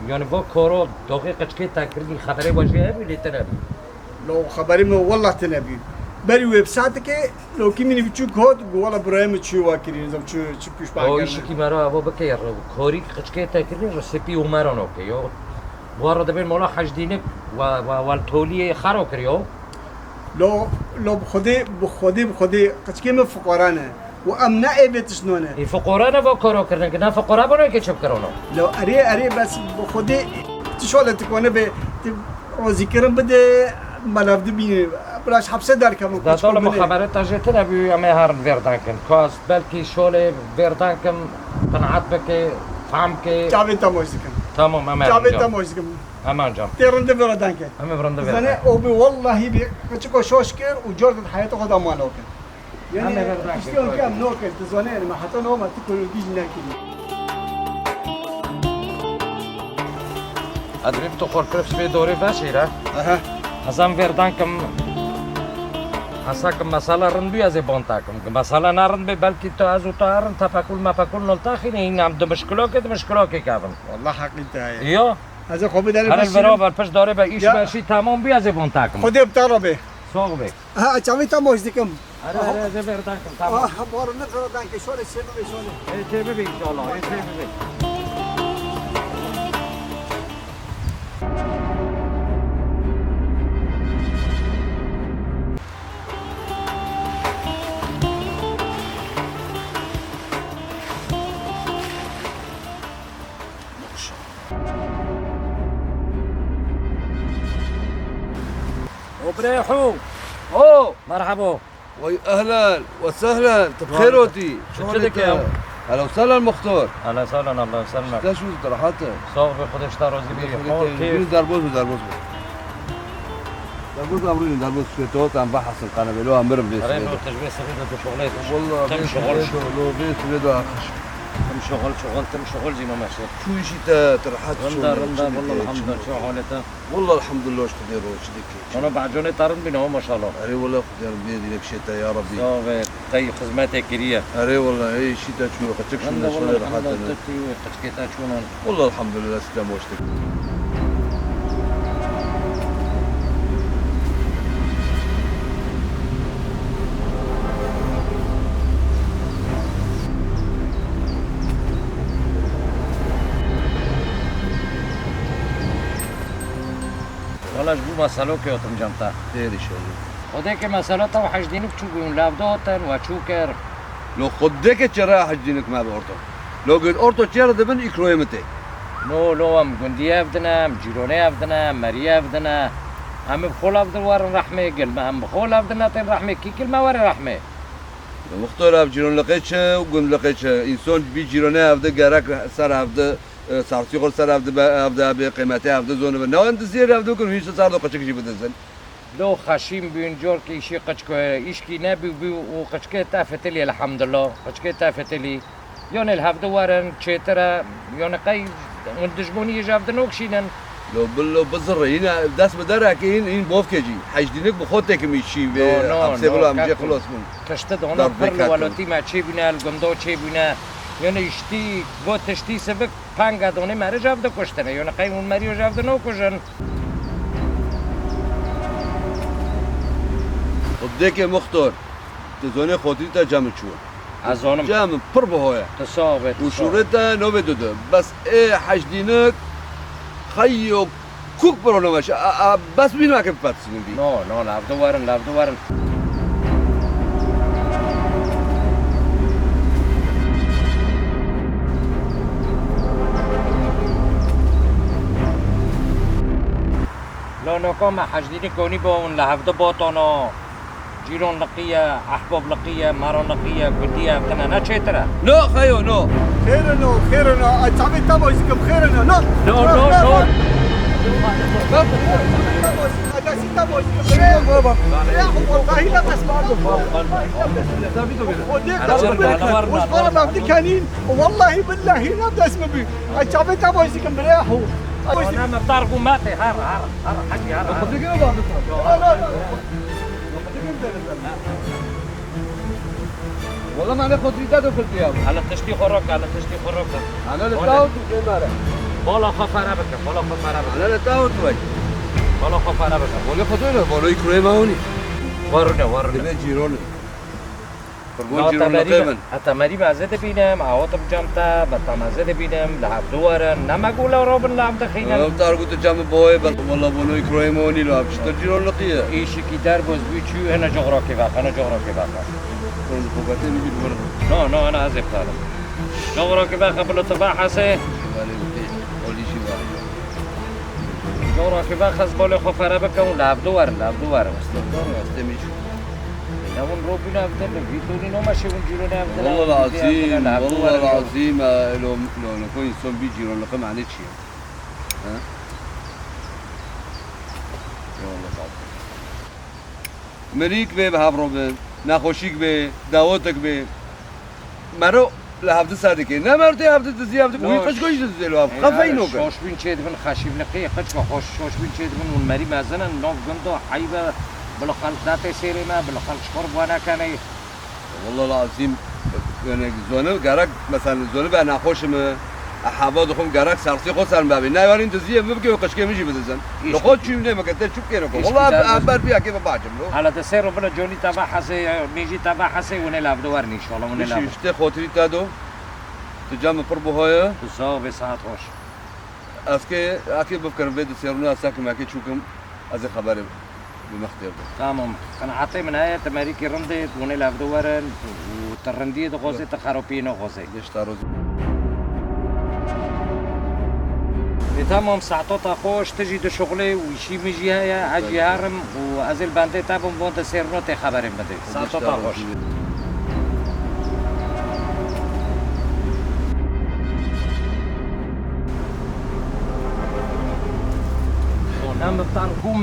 يعني بو كورو دقيقه كي تاكرني خبري وجهه بي تنبي لو خبري من والله تنبي بري ويب ساعتك لو كيمني بتشو كود والله برايم تشو واكرين زم تشو بيش او ايش كي مرا ابو بكير كوري كي تاكرني رسبي ومارون اوكي يو وارد بين مولا حجدينك والتولي خارو كريو لو بخودي قشكيم فقرانا وامنا ايبت شنونه فقرانا وكورو كرنا كنا فقرا بنو كي شب كرونا لو اري بس بخودي تشوله تكونه ب ذكرم بده ملافد بين بلاش حبسه دار كم دا طول مخابرات تجتنا بي ام هارن فيردانكن كاس بلكي شوله فيردانكن قناعت بك فهمك جابين تموزكم تمام امان جابين تموزكم امان جام تيرند فيردانكن اما فرند زنه فيردانكن او بي والله بي كتشكو شوشكر وجورد حياته قد امانوكن يعني اشتيون كام نوكل تزونه ما حتى نو ما تكون بيجنا كده ادريب تخور كرفس في دوري باشيرا اها حسام فيردانكم حساكم مسألة رندو از بانتاكم مسألة نرند به بلکه تو از تو هرن تفکر ما فکر نلتاخین این هم دو مشکلا که کردم والله حقیقته یا از خوب داره هر البرابر پش داره به ایش باشی تمام بی از بانتاکم خودی بتارا به سوق به ها چاوی تموز دیکم اره از فيردانكم تمام بارو نفردان که شوره سه به شوره ای تی ببین ان شاء الله ای تی ببین وبريحو اوه مرحبا وي اهلا وسهلا بخير وتي شلونك يا اهلا وسهلا مختار اهلا وسهلا الله يسلمك ده شو صراحة صاغ خودش تراضي بيه كيف دربوز امروني دربوز في توت عم بحث القناه بلو امر بيس رينو تجوي سفيدة شغلات والله تم شغل لو بيت بيدو تم شغل زي ما ماشي شو شيء ترحت رندا والله الحمد لله شو حالته والله الحمد لله ايش قدير وش ديك انا بعجوني طارن بينهم ما شاء الله اري والله قدير بيدي لك شتاء يا ربي صافي طي خدماتك كريه اري والله اي شتاء شو قتك رندا شو والله راحت الحمد لله تشكيتا شو والله الحمد لله سلام وشتك والله جو مسألة كيوتم جمتا خير ان شاء الله وديك مسألة تو حجدينك شو بيون لافدوتن وشوكر لو خدك تشرا حجينك ما بورتو لو قلت اورتو تشرا دبن اكرويمتي لو ام جندي افدنا ام جيروني افدنا ام ماريا افدنا ام بخول افدن ورن رحمه قل ام بخول افدنا تن رحمه كي كلمه ورن رحمه مختار اف جيرون لقيتش وقن لقيتش انسان بي جيروني افده قرك سر افده سارتي قول سر افده بقيمته افده زونه بنو انت زير افده كن هيش صار دو قچك جي بدزن لو خشيم بين جور كي شي قچكو ايشكي نبي بي وقچكه تافتلي الحمد لله قچكه تافتلي يون الهفده ورن تشترا يون قي وندجبوني جافدنوك شينن لو بزر هنا داس بدرك ان بوفكجي حجدينك بخوتك مشي بحبسه بلو امجي خلاص من تشتد هنا فرل ولوتي ما تشي بنا الجندو تشي بنا یعنی اشتی گو تشتی سبک پنگ دونه مره جافده کشتنه یعنی قیمون مریو جافده نو کشن خدك مختار تزوني خودی تا جمع چون از آنم جمع پر بهايه تصابت وشورتها نو بدوده بس ايه حجدينك خيو كوك برونمش بس مين ما كان فاتسين بي نو لابدو ورن لو نقوم حجديني كوني بون لهفده بوتونو جيرون لقية أحباب لقية مارون لقية قدية بتنا ناتشيترا نو خيو نو خيرنا تعبي تابو يسكب خيرنا نو والله بالله هنا بس مبي تعبي تابو يسكب بريحو انا مختار قوماتي هر حقي هر خدك يا بعض والله ما انا خدري تادو في القيام على تشتي خروك على تشتي خروك انا لتاوت في مارا ولا خف عربك ولا خف عربك انا لتاوت وين ولا خف عربك ولا خدونا ولا يكرم هوني ورنا دبي جيرون لا فرمون جيرون لقيمن التمارين ما زاد بينام عواطف جامتا بطا زاد بينام لعب دوارا نما قول روبن لعب دخينا لو تعرفوا تجمع بوي والله بنو يكرم هوني لو بشتر جيرون لقيه ايش كي دار بوز بيتشو انا جغرافي باق انا جغرافي باق كون بوقتين يجي برا نو انا ازيب طالب جغرافي باق قبل طباح حسي ولي شي واري جغرافي باق خزبولي خوف عربك ولعب دوار استمش نون روبنا بدنا فيتوني نو ماشي ونجيرونا بدنا والله العظيم لو نكون يسون بيجيرون لقم عن شيء ها والله صعب مريك به هافروبن نخوشیک به دعوتک به مرو لحظه ساده که نه مرتی هفته زیاد بوی قش کوش زیلو خفه اینو که شوش بین چه دبن خشیب نقی قش خوش شوش بین چه دبن اون مری مازن نوف گندو حیبه بلا خلق ذات سیری ما بلا خلق شخور وانا کنی والله العظيم يعني زونه گرک مثلا زونه به نخوشم احبا دخم گرک سرسی خود سرم ببین نه یارین دزیه بگه قش که میشی بدزن لو خود چی میده مگه چوب کنه والله ابر بیا که باجم لو على تسير بلا جوني تبع حسي ميجي تبع حسي ونلعب دوارني ان شاء الله ونلعب شفت خاطری تادو تجمع پر بهای بالظبط ساعت خوش اسکه اکی بفکرم بده سیرونه اسک ماکی چوکم از خبر بمختار تمام انا حاطي من هاي تماريكي رندت ونلعب دوارن والترنديه غوزي تخربينو غوزي ليش تاروز تمام ساعتها خوش تجي دو شغلي وشي ميجي هاي عجي هارم وازل باندي تابم بونت سيرنو تي خبرين بدي ساعتها خوش نام بتان قوم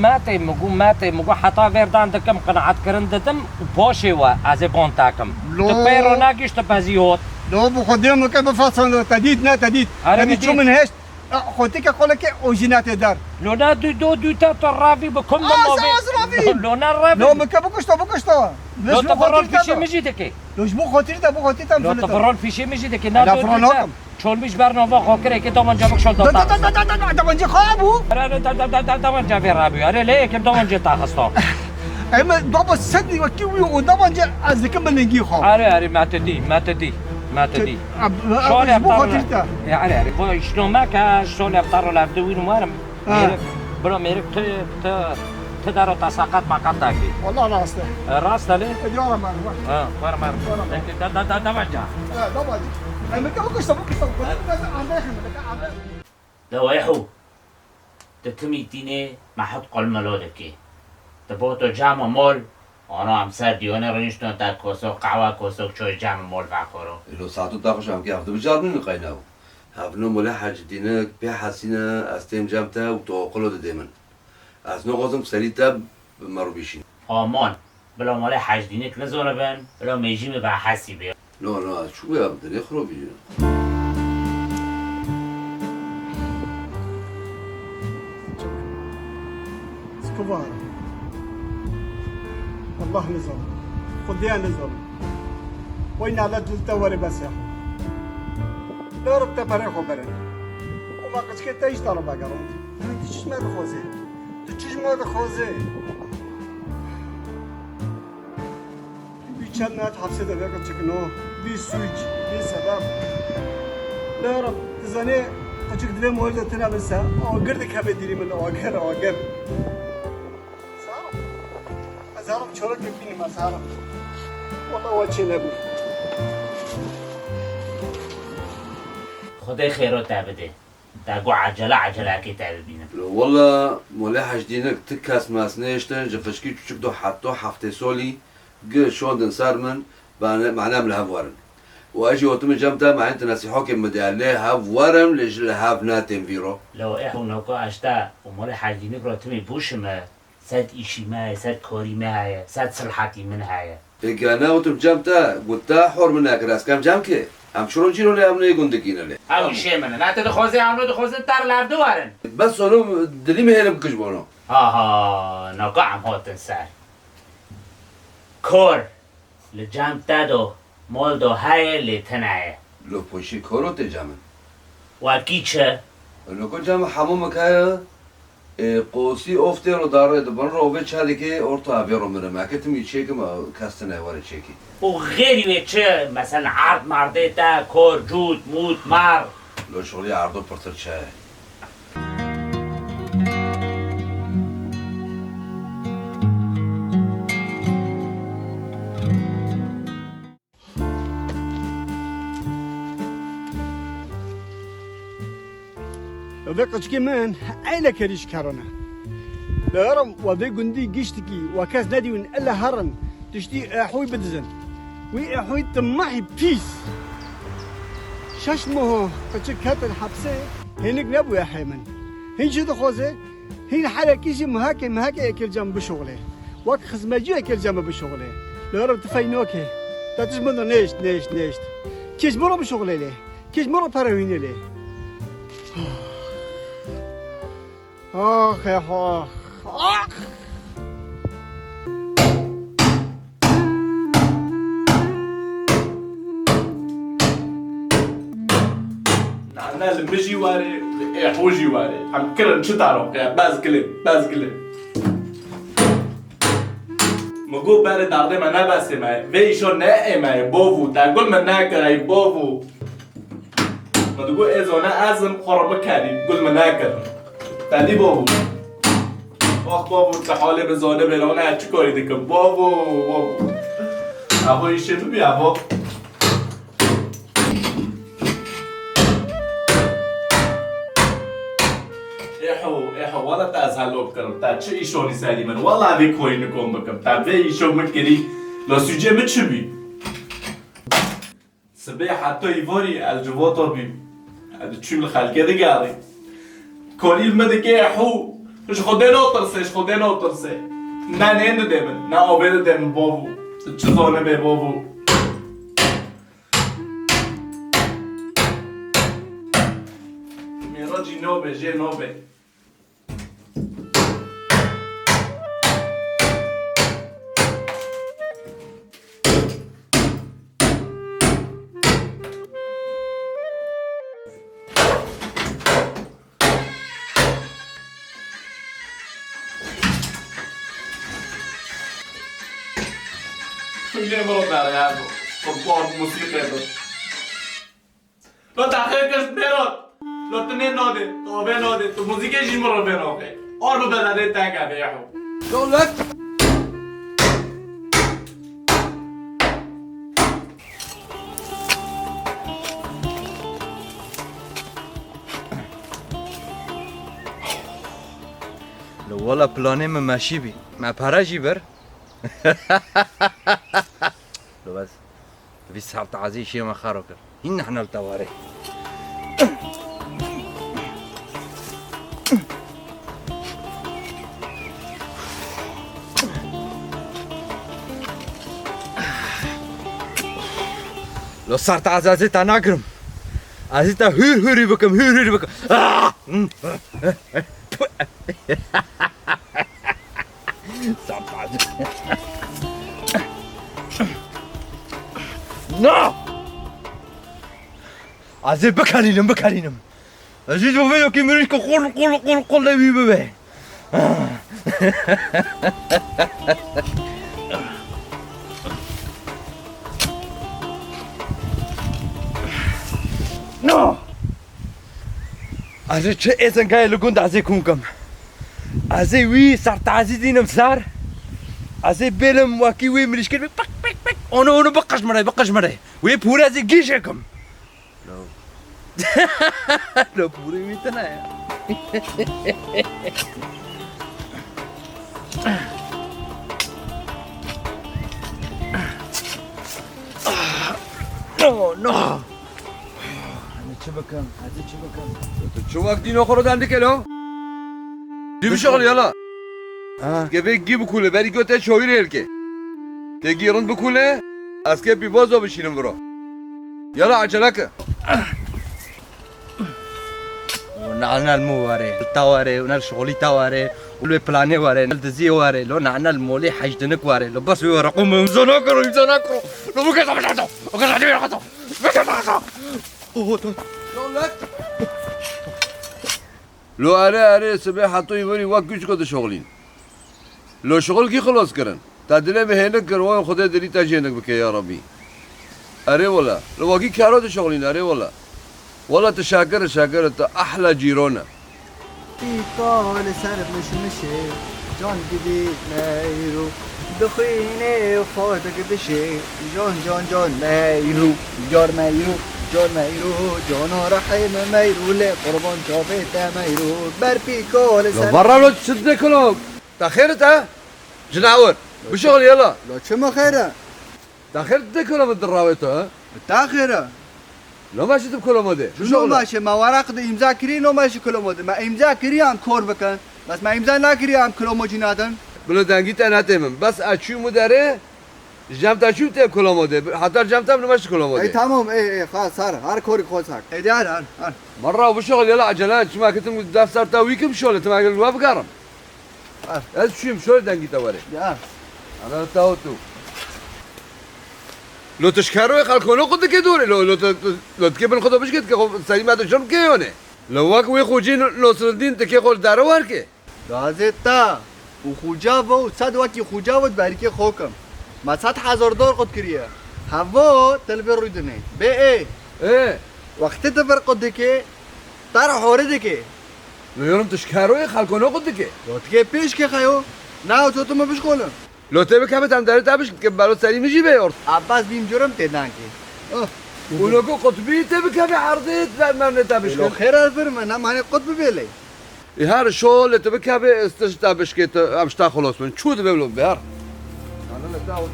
ماتي مگو حتا وردان دکم قناعت کرندتم و پوشی و از بون تاکم تو پیرو ناگیش تو پزیوت لو بخدم که بفصل تدید نه تدید تدید شو من هست خودتی که قوله که اوجینات دار لو نا دو تا رافی بکم رافی لو نا رافی لو مکه بکشتو لو تفرال پیشی میجی دکی لو بو خاطری تا بو خاطری تا لو تفرال پیشی میجی دکی نه دو چون میش برنامه خاکره که دامن جابک شل داتا دامن جا خوابو دامن جا رابی آره لی که دامن جا تاخستا اما بابا صدني وكيوي ودامن جا از كم نجي خواب آره ما تدي شلون افطر يعني بو شنو ما كان شلون افطر ولا بدوين ومارم برو ميرك تدارو تساقط ما قطعكي والله راسته ليه؟ ورا مار ورا مار ده وجه لا ده وجه انا بكشت دويحو تتميتيني ما حد قل ملودكي تبوتو جامع مول انا هم سر دیونه رنشتون تا کوسو قهوه کوسو چوی جمع مول فخورو لو ساعتو تاخشم که هفته بجار من قیناو هفنو مولا حج دینه به حسینه استیم جمتا و تو قلو دمن از نو قازم سریتا مرو بیشین آمان بلا مال حج دینه که نزونه بن بلا میجیم به حسی بیا نه شو یا بدری خروبی سكوبار والله نظام خديها نظام وين على تلتوري بس يا لا ربط بريخو برين وما قد كنت يشتروا بقرون تشيش ما خوزي بيشان نات حبسي ده بقى تشكنو بي سويج بي سبب لا رب تزاني قد كنت بي مولد تنا بس او قردك هبه ديري من اوغر زارم چورا کپینی مسارم والله وچه نبود خدای خیرات بده تاگو عجله که ببینم والله مولا حج دینک تکاس ماس نشتن جفشکی چوچک دو حتی هفته سالی گه شوندن سر من معنام لهوارن و اجي وتم جمتا مع انت نصيحه كم مدالله هاورم لجل هاف ناتم فيرو لو احو نوكو اشتا ومولا حج دینک رو تمی بوشمه سد إشي معي سد كوري معي سد صلحتي من هاي انا وتم جامتا قلت حر منك راس كم جامك ام شلون جيرو لي ام يقندكين لي او شيء من لا تدخوزي عملو دخوزي تار لعب دوارن بس انا دلي مهل بكجبونو ها نقعم هو تنسار كور لجام تادو مولدو هاي اللي تنايا لو بوشي كورو تجامن واكيتشا لو كنت جام حمومك هاي قوسي اوفتر ودار دبن روبيتش هذيك اورتا بيرو من ما كنت ميتشيك ما كاستنا ولا تشيكي وغيري ويتشا مثلا عرض مرديتا كور جود موت مار لو شغلي عرضو برتر شاي وذاك من أين كريش كارونا لهرم وذي قندي قشتكي وكاس نادي من إلا هرن تشتي أحوي بدزن وي أحوي تمحي بيس شاش مهو فتشك هات الحبسة هينك نبو يا حيمن هين شو دخوزه هين حالا كيشي مهاكي أكل جنب بشغله وك خزمجي أكل جنب بشغله لهرم تفينوكي تاتشمنو نيشت كيش مرو بشغله ليه كيش مرو بارويني ليه آخ يا آخ أنا المجي واري إحوجي واري عم كرن شو تعرف يا باز كلم مقول بارد عرضي ما نبسي معي فيشو نائي معي بوفو تقول من ناكر هاي بوفو ما تقول إذا أنا أزم خرب مكاني تقول من ناكر تادي بوفو وقت بوفو تحالي بزانه بلانه هرچی کاری دکم بوفو ابو ایشه ببی ابو إيحو والله تازهلو بكرم تا چه ایشونی سالی من والله اوی کوری نکن بکم تا وی ایشو مکری لا سوجه متشبی سبی حتی ایواری الجواتو بی هذا تشوم الخلقه دقاري كوني المدك إيحو اش خودي نوترسي نا نيندو ديمن نا اوبيدو ديمن بوفو تشزونه بي بوفو ميراجي نوبي جي نوبي ليه مرض على هذا قربان موسيقى ده لو تأخير كشت بيروت لو تنين نودي تو بين نودي تو موسيقى جي مرة بين اوكي और बता दे तैका बेहो دولت لو والله بلاني ما ماشي بي ما باراجي بر لو بس في ساعة عزيز شيء ما خاروك هنا احنا التواري لو صارت عزازيت انا اقرم عزيت هوري بكم صارت عزيز نو عزيز بكالينم عزيز وفيو كي مريشكو قول لي بيبي نو عزيز شو إذا جاي لقند عزيزكم كم عزيز وي صارت عزيزين مسار عزيز بيلم واكي وي مريشكو بك اونو بقش مري وي پورا زي گيشكم لو پوري ميتنا يا نو انا تشبكم شو وقت دينو خرج عندك لو جيب الشغل يلا گفه گی بکوله بری که تا شویر هلکه تگی رند بکوله از که بیوازو بشینم برا یلا عجله که نعنا المواري التواري ونال شغلي تواري ولو بلاني واري نال دزي واري لو نعنا المولي حجدنك واري لو بس ورقم يمزونكرو لو بكا تبعتو وكا تبعتو لو اره سبه حتو یوری وقت گوش کده شغلین لو شغل کی خلاص کرن تا دل مهنت کروان خدا دلی تاجینک بکه یا ربی اره ولا لو واقعی کارات شغلین اره ولا تشاكر انت احلى جيرونا قال سر مشه جان دیدی نیرو دخینه فاتک بشه جان نیرو جان میرو جانا رحم میرو له قربان شافت میرو بر پیکال سر برا لو تشد كلام تاخير تا جناور بشغل يلا لا چه خیره تاخير تكلم الدراويته تاخیره لو ماشي بكلام ده شو نو شغل ماشه ما ورق ده امضا کری نو ماشه کلمه ما امضا کری هم کار بکن بس ما امضا نکری هم کلمه جنادن بلو دنگی تناتم بس اچو مداره جام تا شو ته کلام ده حتی جام تا نماش کلام ای ده تمام ای خلاص هر کاری خود ساک ای هر مره بشغل يلا عجلان شو ما كنت دفتر تا ويكم شغل تما قال الواب قرم هذا شو شغل دنگي توري یا انا تاوتو لو تشكروا يخلقونه قد كدوري لو تكبر خدا بش كده سري ما تشرب كيونه لو واك وي خوجين نصر الدين تكي قول دارو وركه گازتا او خوجا و صد وقتی خوجا و بریکه خوکم ما $100,000 قد کریه هوا تلبی روی دنه به ايه وقتی تبر قد که تر حوره دکه لو يوم تشكروا يخلقونه قد كده که پیش که خیو نه تو ما بش کنم لو تبي كابت هم داري تابش که برات سري میجي به اور عباس بیم جرم تدن که ولو قطبي تبي كابي عرضيت ما نتابش لو خیر از برم نه معنی قطب بیلی هر الشغل تبي كابي استشتابش كده امشتا خلاص من شو تبي بلو بهار انا لا داود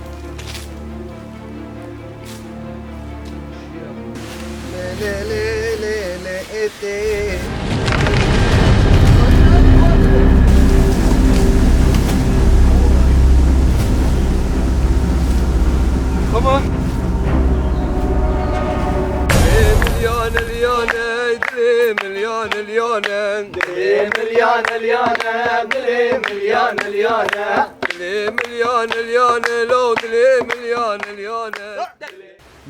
له اته Come on. مليون مليون مليون لو مليون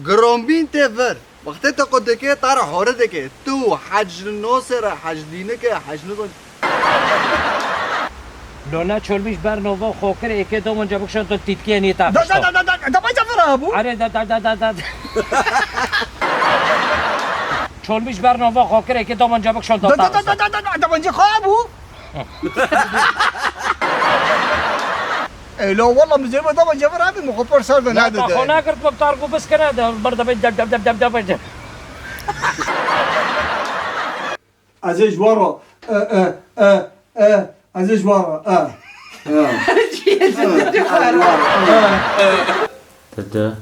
گرامبین تفر وقتی تا قد که تر حاره دکه تو حج ناصر حج دینه که حج ناصر لونا چولمیش بر نووا خوکر اکی دو منجا بکشن تو تیتکی نیتا دا جفر ابو آره دا چولمیش بر نووا خوکر اکی دو منجا بکشن تو دا منجا ابو لا والله من زي ما طبعا جفر ابي مخبر صار ده لا خونه کرد بطارگو بس کنه ده برده بید دب عزيز ورا عزيز ورا تده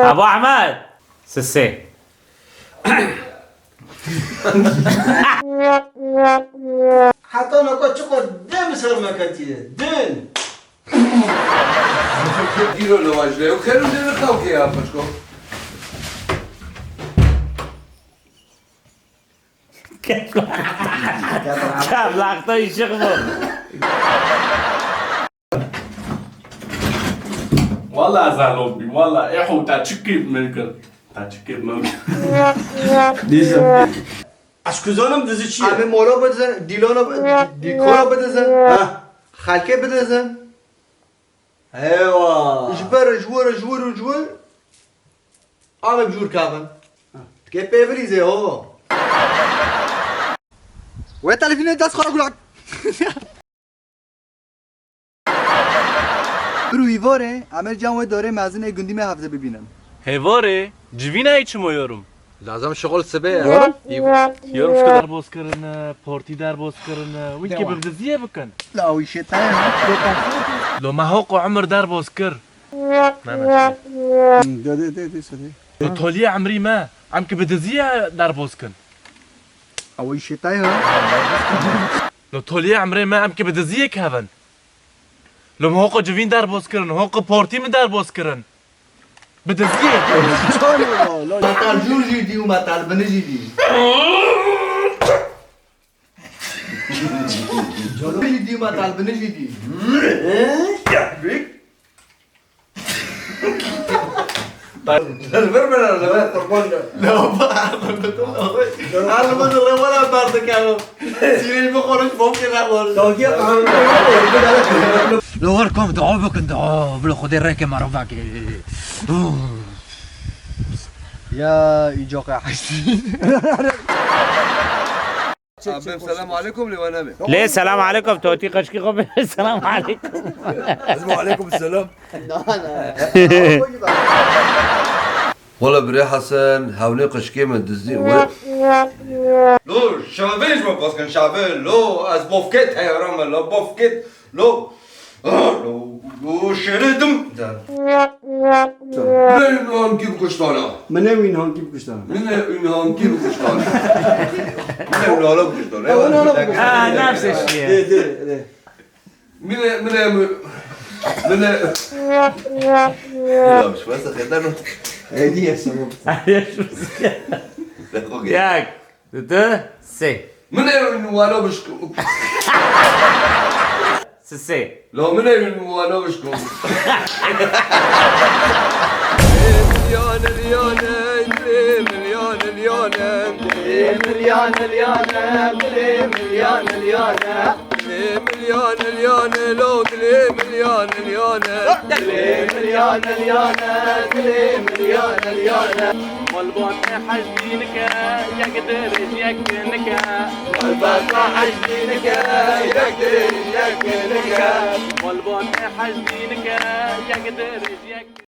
ابو احمد سسي حتى انا كنت شكر دم صار مكانتي دم گیرو لواجله و خیلی دل خواهی که پشکو كم لقطة يشغلوا والله زالوبي والله احو تاچكيب ممكن تاچكيب ممكن اشکوزانم دزی چیه؟ همه مولا بدزن دیکورا بدزن خلکه بدزن ایوا جور همه بجور کابن که پیوریزه ها و تلفینه دست خواه گلک روی واره امر جمع داره مزین گندی می هفته ببینم هیواره جوینا ایچ مویارم لازم شغل سبه یارم شو در باز کرن پارتی در باز کرن وین که ببدزیه بکن لا وی شیطان لو ما حق عمر در باز کر ده لو طولي عمري ما عم كبدزية در باز کن أول شيء تايها لو تولي عمري ما أمكي بدزيك هذا لو هوقو جوين دار بوسكرن هوقو بورتي من دار بوسكرن بدزيك ما تعال جورجي دي وما تعال بنجي دي جورجي دي وما تعال بنجي دي لو وركم دعوبك دعوب بلو خدي الريكي معروفك يا إيجاق يا حسين السلام عليكم لوانا ليه السلام عليكم توتي قشكي خب السلام عليكم وعليكم السلام والله بري حسن هاولي قشكي من دزين لو شافيش ما باسكن شافيل لو از بوفكيت هاي رام لو بوفكيت لو لو شردم من هانكي بكشتانا من وين هون كيف كشتان من هانكي بكشتانا من لا بكشتانا نفس الشيء من لا مش بس خدنا هدي يا سمو ياك ده سي من وانا بشكو سي لو من وانا بشكو مليون مليون مليون مليون مليان مليان مليان مليان مليون مليون لو مليون مليون مليان مليان مليان والبوت حجدينك يقدر يكنك والبطل حجدينك يقدر يكنك والبوت حجدينك يقدر يكنك